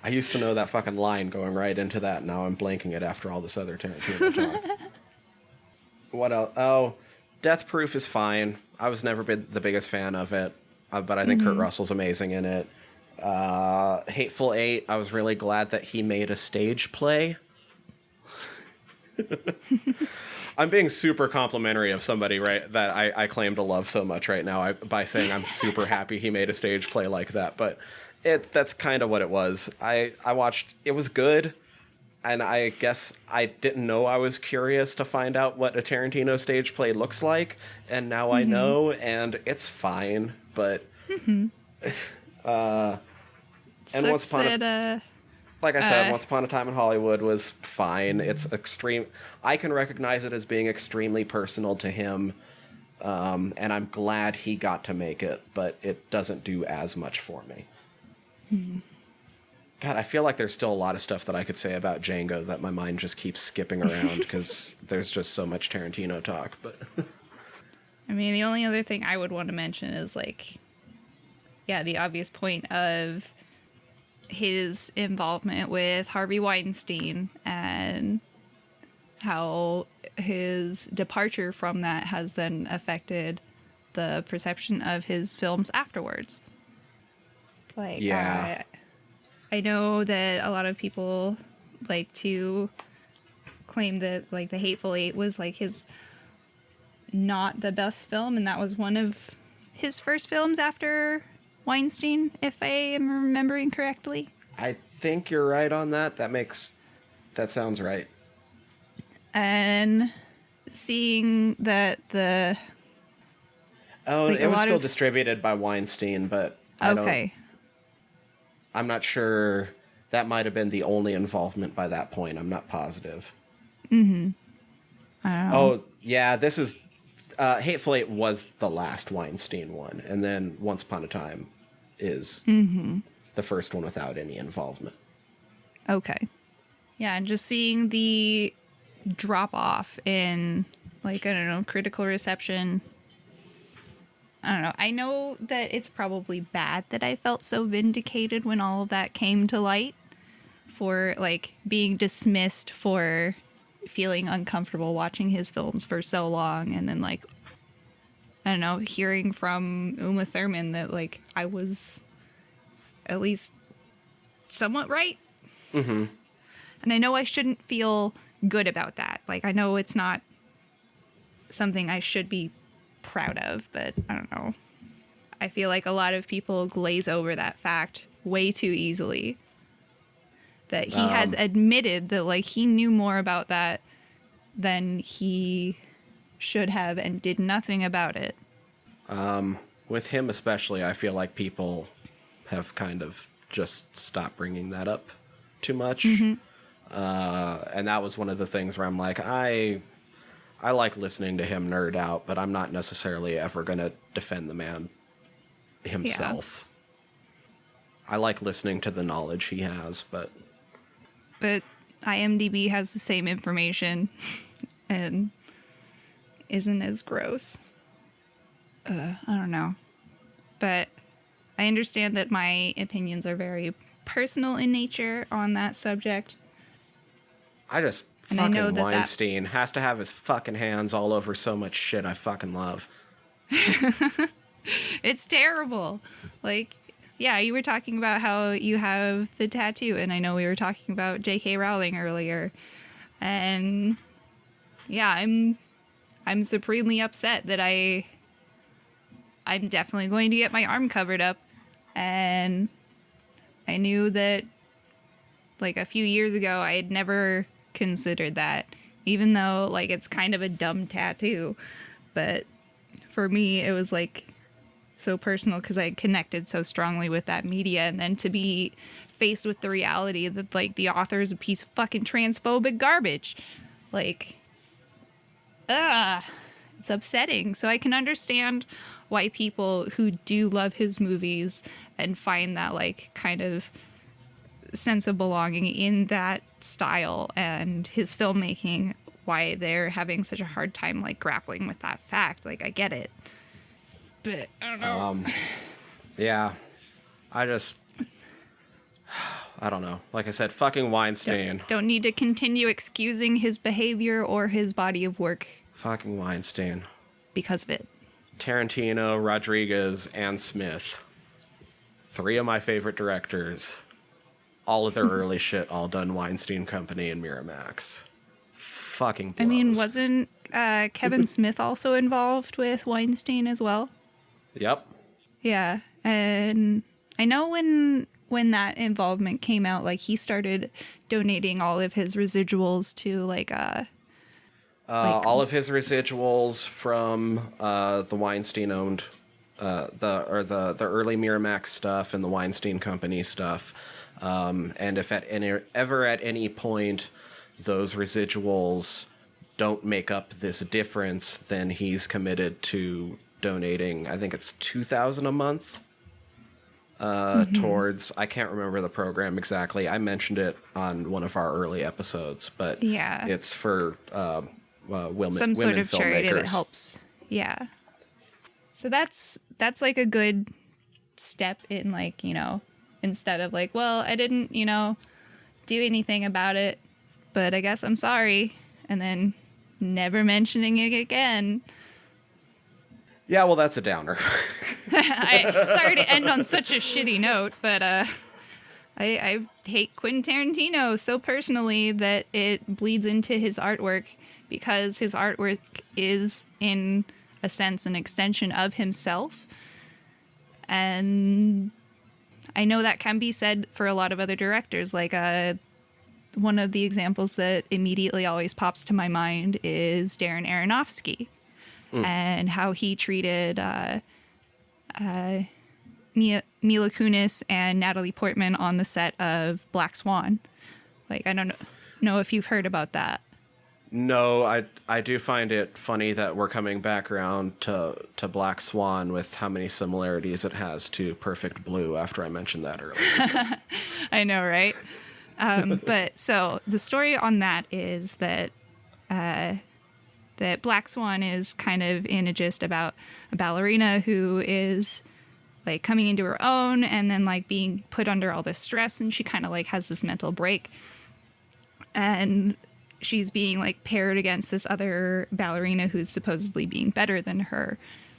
I used to know that fucking line going right into that. Now I'm blanking it after all this other Tarantino talk. What else? Oh, Death Proof is fine. I was never been the biggest fan of it, but I think Kurt Russell's amazing in it. Hateful Eight, I was really glad that he made a stage play. I'm being super complimentary of somebody, right, that I claim to love so much right now by saying I'm super happy he made a stage play like that. But that's kind of what it was. I watched, it was good, and I guess I didn't know I was curious to find out what a Tarantino stage play looks like, and now I know, and it's fine, but... and Once Upon like I said, Once Upon a Time in Hollywood was fine. It's extreme. I can recognize it as being extremely personal to him, and I'm glad he got to make it, but it doesn't do as much for me. God, I feel like there's still a lot of stuff that I could say about Django that my mind just keeps skipping around because there's just so much Tarantino talk. But I mean, the only other thing I would want to mention is, like, yeah, the obvious point of his involvement with Harvey Weinstein and how his departure from that has then affected the perception of his films afterwards. Like, yeah. I know that a lot of people like to claim that, like, The Hateful Eight was, like, his not the best film, and that was one of his first films after Weinstein, if I am remembering correctly. I think you're right on that. That sounds right. And seeing that it was still distributed by Weinstein, but I'm not sure. That might have been the only involvement by that point. I'm not positive. I don't know. Oh, yeah, this is... Hateful Eight was the last Weinstein one, and then Once Upon a Time is the first one without any involvement. Okay. Yeah, and just seeing the drop off in, like, I don't know, critical reception. I don't know. I know that it's probably bad that I felt so vindicated when all of that came to light for, like, being dismissed for feeling uncomfortable watching his films for so long, and then, like, I don't know, hearing from Uma Thurman that, like, I was at least somewhat right. Mm-hmm. And I know I shouldn't feel good about that. Like, I know it's not something I should be proud of, but I don't know. I feel like a lot of people glaze over that fact way too easily. That he has admitted that, like, he knew more about that than he should have and did nothing about it. With him especially, I feel like people have kind of just stopped bringing that up too much. And that was one of the things where I'm like, I like listening to him nerd out, but I'm not necessarily ever going to defend the man himself. Yeah. I like listening to the knowledge he has, but IMDb has the same information and isn't as gross. I don't know. But I understand that my opinions are very personal in nature on that subject. Fucking Weinstein has to have his fucking hands all over so much shit I fucking love. It's terrible. Like, yeah, you were talking about how you have the tattoo, and I know we were talking about J.K. Rowling earlier. And yeah, I'm supremely upset that I'm definitely going to get my arm covered up. And I knew that, like, a few years ago I had never considered that, even though, like, it's kind of a dumb tattoo. But for me, it was, like, so personal because I connected so strongly with that media, and then to be faced with the reality that, like, the author is a piece of fucking transphobic garbage, like, it's upsetting. So I can understand why people who do love his movies and find that, like, kind of sense of belonging in that style and his filmmaking, why they're having such a hard time like grappling with that fact. Like, I get it, but I don't know. Yeah, I don't know. Like I said, fucking Weinstein. Don't need to continue excusing his behavior or his body of work Fucking Weinstein. because of it. Tarantino, Rodriguez, and Smith. 3 of my favorite directors. All of their early shit all done Weinstein Company and Miramax. Fucking blows. I mean, wasn't Kevin Smith also involved with Weinstein as well? Yep. Yeah, and I know when that involvement came out, like he started donating all of his residuals to All of his residuals from the Weinstein-owned, the early Miramax stuff and the Weinstein Company stuff. And if at any point those residuals don't make up this difference, then he's committed to donating, I think it's $2,000 a month towards, I can't remember the program exactly. I mentioned it on one of our early episodes, but Yeah. it's for women, some sort women of charity that filmmakers. helps. Yeah. So that's like a good step in, like, you know, instead of like, well, I didn't, you know, do anything about it, but I guess I'm sorry, and then never mentioning it again. Yeah, well, that's a downer. Sorry to end on such a shitty note, but I hate Quentin Tarantino so personally that it bleeds into his artwork, because his artwork is, in a sense, an extension of himself. And I know that can be said for a lot of other directors. Like, one of the examples that immediately always pops to my mind is Darren Aronofsky. And how he treated Mila Kunis and Natalie Portman on the set of Black Swan. Like, I don't know if you've heard about that. No, I do find it funny that we're coming back around to Black Swan with how many similarities it has to Perfect Blue after I mentioned that earlier. I know, right? But so the story on that is that Black Swan is kind of in a gist about a ballerina who is like coming into her own and then like being put under all this stress, and she kind of like has this mental break, and she's being like paired against this other ballerina who's supposedly being better than her.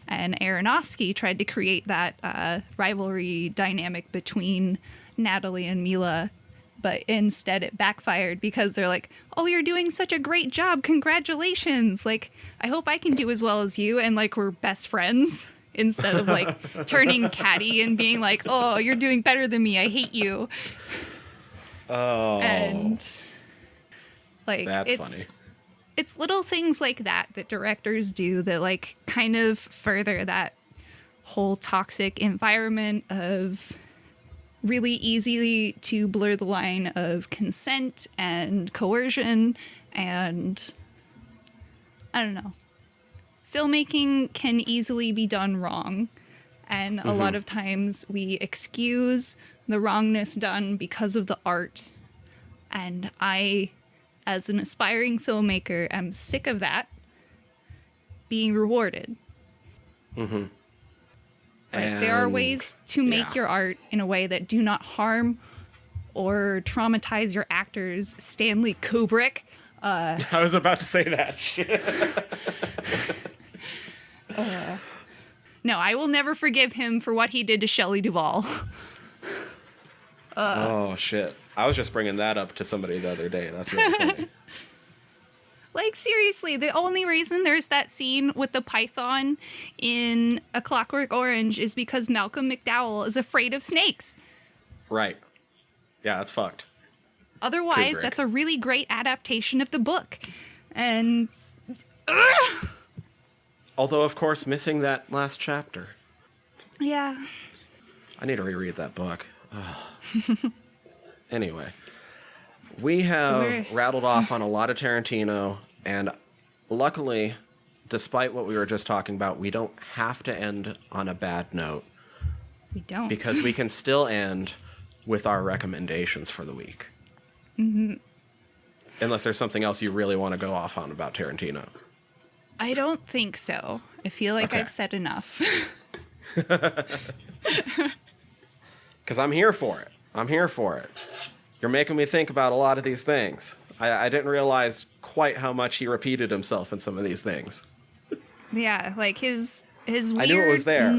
And Aronofsky tried to create that rivalry dynamic between Natalie and Mila, but instead it backfired because they're like, oh, you're doing such a great job. Congratulations. Like, I hope I can do as well as you. And like, we're best friends, instead of like turning catty and being like, oh, you're doing better than me. I hate you. Oh. And like, That's funny. It's little things like that directors do that like kind of further that whole toxic environment of really easy to blur the line of consent and coercion. And I don't know, filmmaking can easily be done wrong, and a lot of times we excuse the wrongness done because of the art. And I, as an aspiring filmmaker, am sick of that being rewarded. Like, there are ways to make your art in a way that do not harm or traumatize your actors. Stanley Kubrick. I was about to say that shit. No, I will never forgive him for what he did to Shelley Duvall. Oh, shit. I was just bringing that up to somebody the other day. That's really funny. Like, seriously, the only reason there's that scene with the python in A Clockwork Orange is because Malcolm McDowell is afraid of snakes. Right. Yeah, that's fucked. Otherwise, Kubrick. that's a really great adaptation of the book. And Although, of course, missing that last chapter. yeah. I need to reread that book. Anyway, we have rattled off on a lot of Tarantino, and luckily, despite what we were just talking about, we don't have to end on a bad note, We don't. because we can still end with our recommendations for the week. Mm-hmm. Unless there's something else you really want to go off on about Tarantino. I don't think so. I feel like Okay. I've said enough. Because I'm here for it. I'm here for it. You're making me think about a lot of these things. I didn't realize quite how much he repeated himself in some of these things. Yeah, like his weird I knew it was there,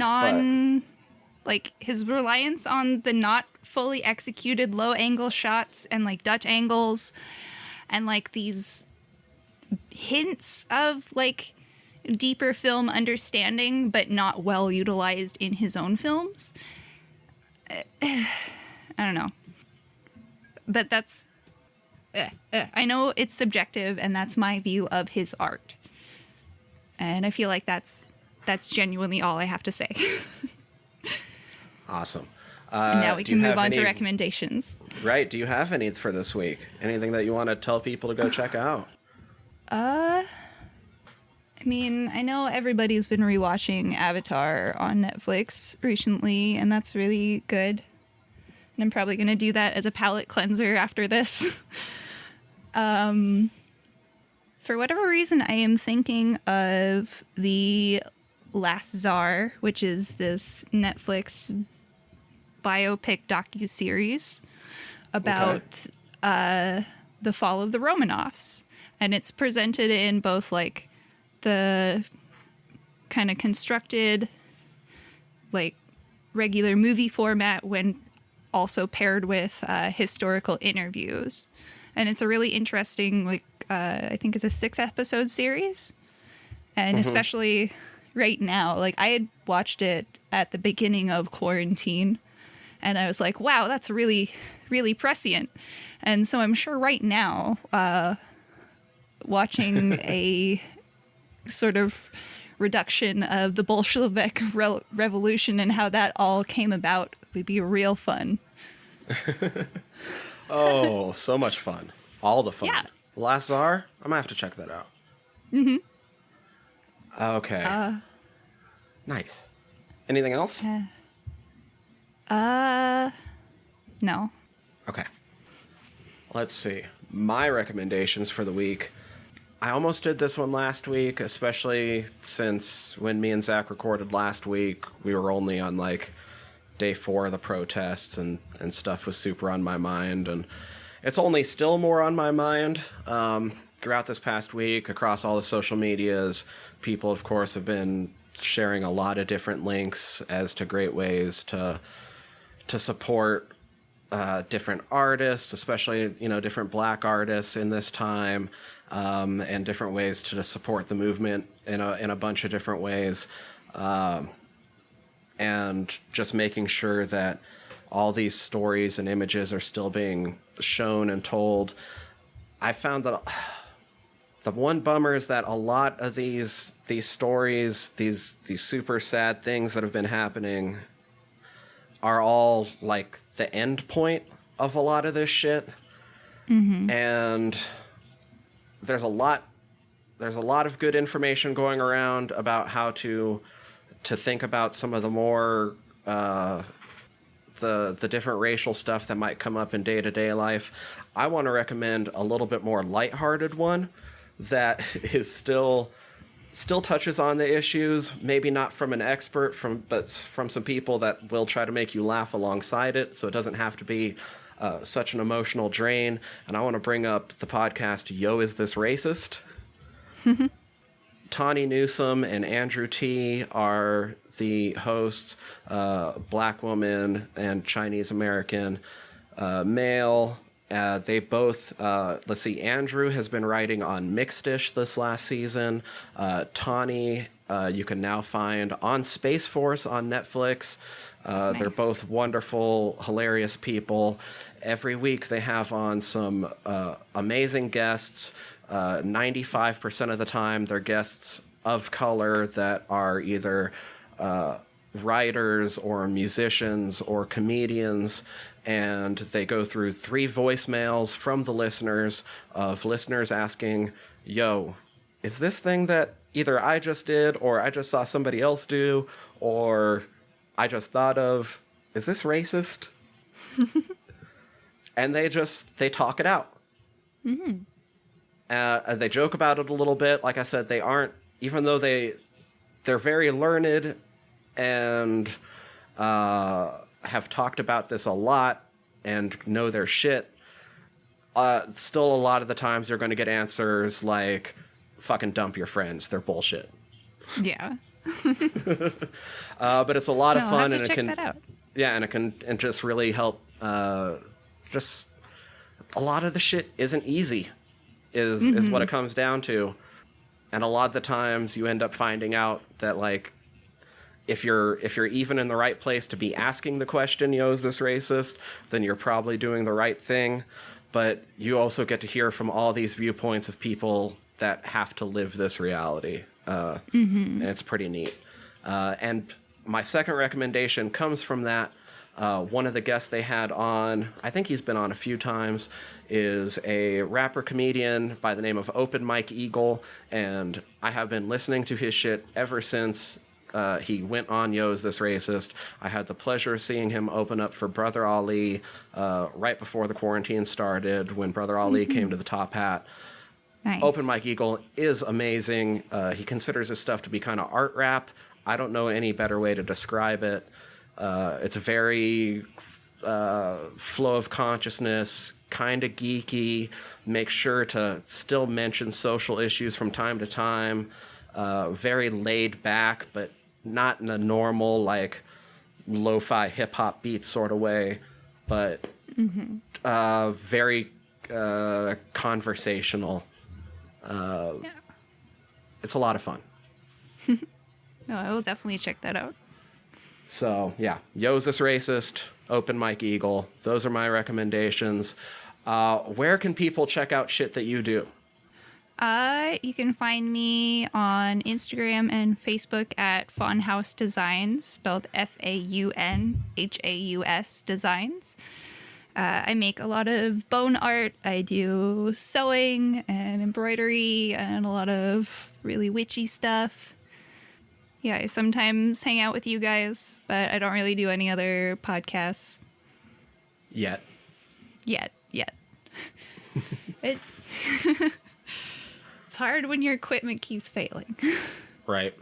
like his reliance on the not fully executed low angle shots and like Dutch angles and like these hints of like deeper film understanding but not well utilized in his own films. I don't know. But that's I know it's subjective and that's my view of his art. And I feel like that's genuinely all I have to say. Awesome. And now we can move on any, to recommendations. Right. Do you have any for this week? Anything that you want to tell people to go check out? I mean, I know everybody's been rewatching Avatar on Netflix recently, and that's really good. And I'm probably going to do that as a palate cleanser after this. For whatever reason, I am thinking of The Last Tsar, which is this Netflix biopic docuseries about the fall of the Romanovs. And it's presented in both like the kind of constructed like regular movie format when also paired with historical interviews. And it's a really interesting, like, I think it's a 6-episode series. And especially right now, like I had watched it at the beginning of quarantine and I was like, wow, that's really, really prescient. And so I'm sure right now, watching a sort of reduction of the Bolshevik revolution and how that all came about would be real fun. Oh, so much fun. All the fun. Yeah. Last Tsar? I'm going to have to check that out. Mm-hmm. Okay. Nice. Anything else? No. Okay. Let's see. My recommendations for the week. I almost did this one last week, especially since when me and Zach recorded last week, we were only on like day 4 of the protests and stuff was super on my mind. And it's only still more on my mind. Throughout this past week, across all the social medias, people, of course, have been sharing a lot of different links as to great ways to support different artists, especially, you know, different Black artists in this time, and different ways to support the movement in a bunch of different ways, and just making sure that all these stories and images are still being shown and told. I found that the one bummer is that a lot of these stories, these super sad things that have been happening, are all like the end point of a lot of this shit. Mm-hmm. And there's a lot of good information going around about how to think about some of the more the different racial stuff that might come up in day-to-day life. I want to recommend a little bit more lighthearted one that is still touches on the issues, maybe not from an expert, but from some people that will try to make you laugh alongside it, so it doesn't have to be such an emotional drain. And I want to bring up the podcast Yo, Is This Racist? Tawny Newsome and Andrew T. are the hosts, Black woman and Chinese American male. They both, let's see, Andrew has been writing on Mixed-ish this last season. Tawny, you can now find on Space Force on Netflix. Nice. They're both wonderful, hilarious people. Every week they have on some amazing guests. 95% of the time they're guests of color that are either writers or musicians or comedians, and they go through 3 voicemails from the listeners of listeners asking, yo, is this thing that either I just did or I just saw somebody else do or I just thought of, is this racist? And they talk it out. They joke about it a little bit. Like I said, they aren't, even though they're very learned and have talked about this a lot and know their shit. Still, a lot of the times they're going to get answers like, fucking dump your friends. They're bullshit. Yeah. But it's a lot of fun, and check that out. Yeah, and it can just really help. Just a lot of the shit isn't easy, is what it comes down to, and a lot of the times you end up finding out that, like, if you're even in the right place to be asking the question, yo, is this racist? Then you're probably doing the right thing. But you also get to hear from all these viewpoints of people that have to live this reality. And it's pretty neat. And my second recommendation comes from that. One of the guests they had on, I think he's been on a few times, is a rapper comedian by the name of Open Mike Eagle. And I have been listening to his shit ever since he went on Yo, Is This Racist? I had the pleasure of seeing him open up for Brother Ali right before the quarantine started, when Brother Ali came to the Top Hat. Nice. Open Mike Eagle is amazing. He considers his stuff to be kind of art rap. I don't know any better way to describe it. It's a very flow of consciousness, kind of geeky, make sure to still mention social issues from time to time. Very laid back, but not in a normal, like, lo-fi hip-hop beat sort of way, but very conversational. It's a lot of fun. No, I will definitely check that out. So, yeah. Yo, Is This Racist? Open Mike Eagle. Those are my recommendations. Where can people check out shit that you do? You can find me on Instagram and Facebook at Faunhaus Designs, spelled Faunhaus Designs. I make a lot of bone art. I do sewing and embroidery and a lot of really witchy stuff. Yeah, I sometimes hang out with you guys, but I don't really do any other podcasts. Yet. Yet. It's hard when your equipment keeps failing. Right.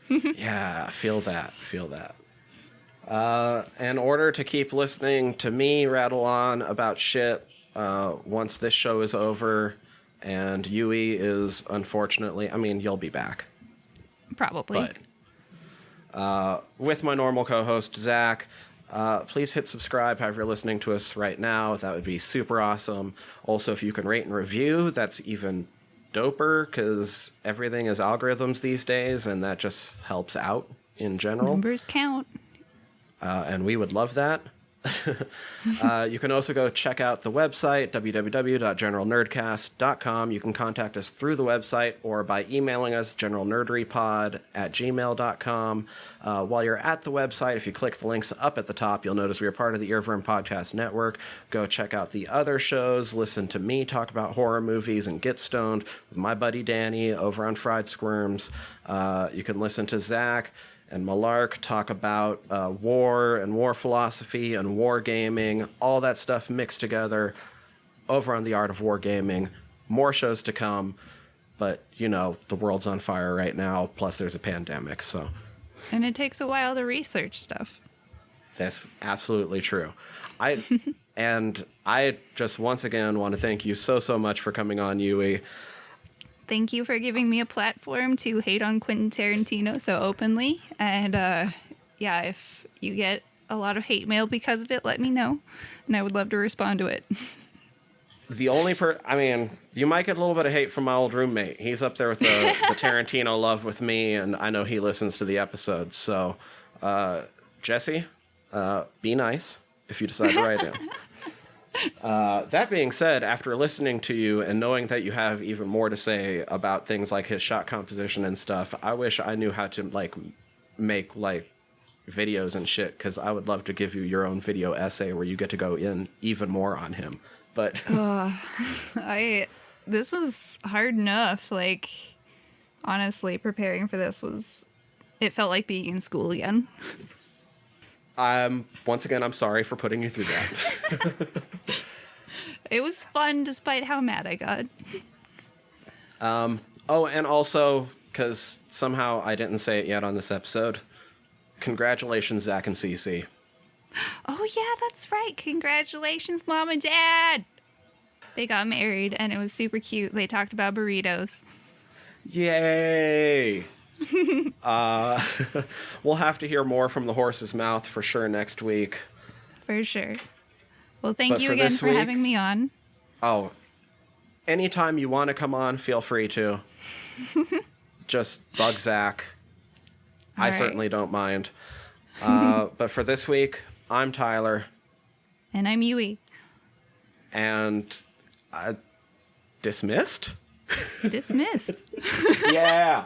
Yeah, feel that. In order to keep listening to me rattle on about shit, once this show is over, and Yui is unfortunately, I mean, you'll be back. Probably. But with my normal co-host, Zach, please hit subscribe however you're listening to us right now. That would be super awesome. Also, if you can rate and review, that's even doper, because everything is algorithms these days, and that just helps out in general. Numbers count. And we would love that. You can also go check out the website, www.generalnerdcast.com. You can contact us through the website or by emailing us, generalnerderypod@gmail.com. While you're at the website, if you click the links up at the top, you'll notice we are part of the Earworm Podcast Network. Go check out the other shows. Listen to me talk about horror movies and get stoned with my buddy Danny over on Fried Squirms. You can listen to Zach and Malark talk about war and war philosophy and war gaming, all that stuff mixed together over on The Art of Wargaming. More shows to come, but, you know, the world's on fire right now, plus there's a pandemic, so. And it takes a while to research stuff. That's absolutely true. I just once again want to thank you so much for coming on, Yui. Thank you for giving me a platform to hate on Quentin Tarantino so openly. And yeah, if you get a lot of hate mail because of it, let me know. And I would love to respond to it. The only I mean, you might get a little bit of hate from my old roommate. He's up there with the Tarantino love with me, and I know he listens to the episodes. So, Jesse, be nice if you decide to write him. That being said, after listening to you and knowing that you have even more to say about things like his shot composition and stuff, I wish I knew how to, like, make, like, videos and shit, because I would love to give you your own video essay where you get to go in even more on him. But this was hard enough. Like, honestly, preparing for this it felt like being in school again. Once again, I'm sorry for putting you through that. It was fun despite how mad I got. Oh, and also, because somehow I didn't say it yet on this episode, congratulations, Zach and Cece. Oh, yeah, that's right. Congratulations, Mom and Dad. They got married, and it was super cute. They talked about burritos. Yay! We'll have to hear more from the horse's mouth for sure next week. For sure. Well, thank But you for again this for week- having me on. Oh, anytime you want to come on, feel free to. Just bug Zach. I All right. certainly don't mind. But for this week, I'm Tyler. And I'm Yui. And dismissed? Dismissed. Yeah.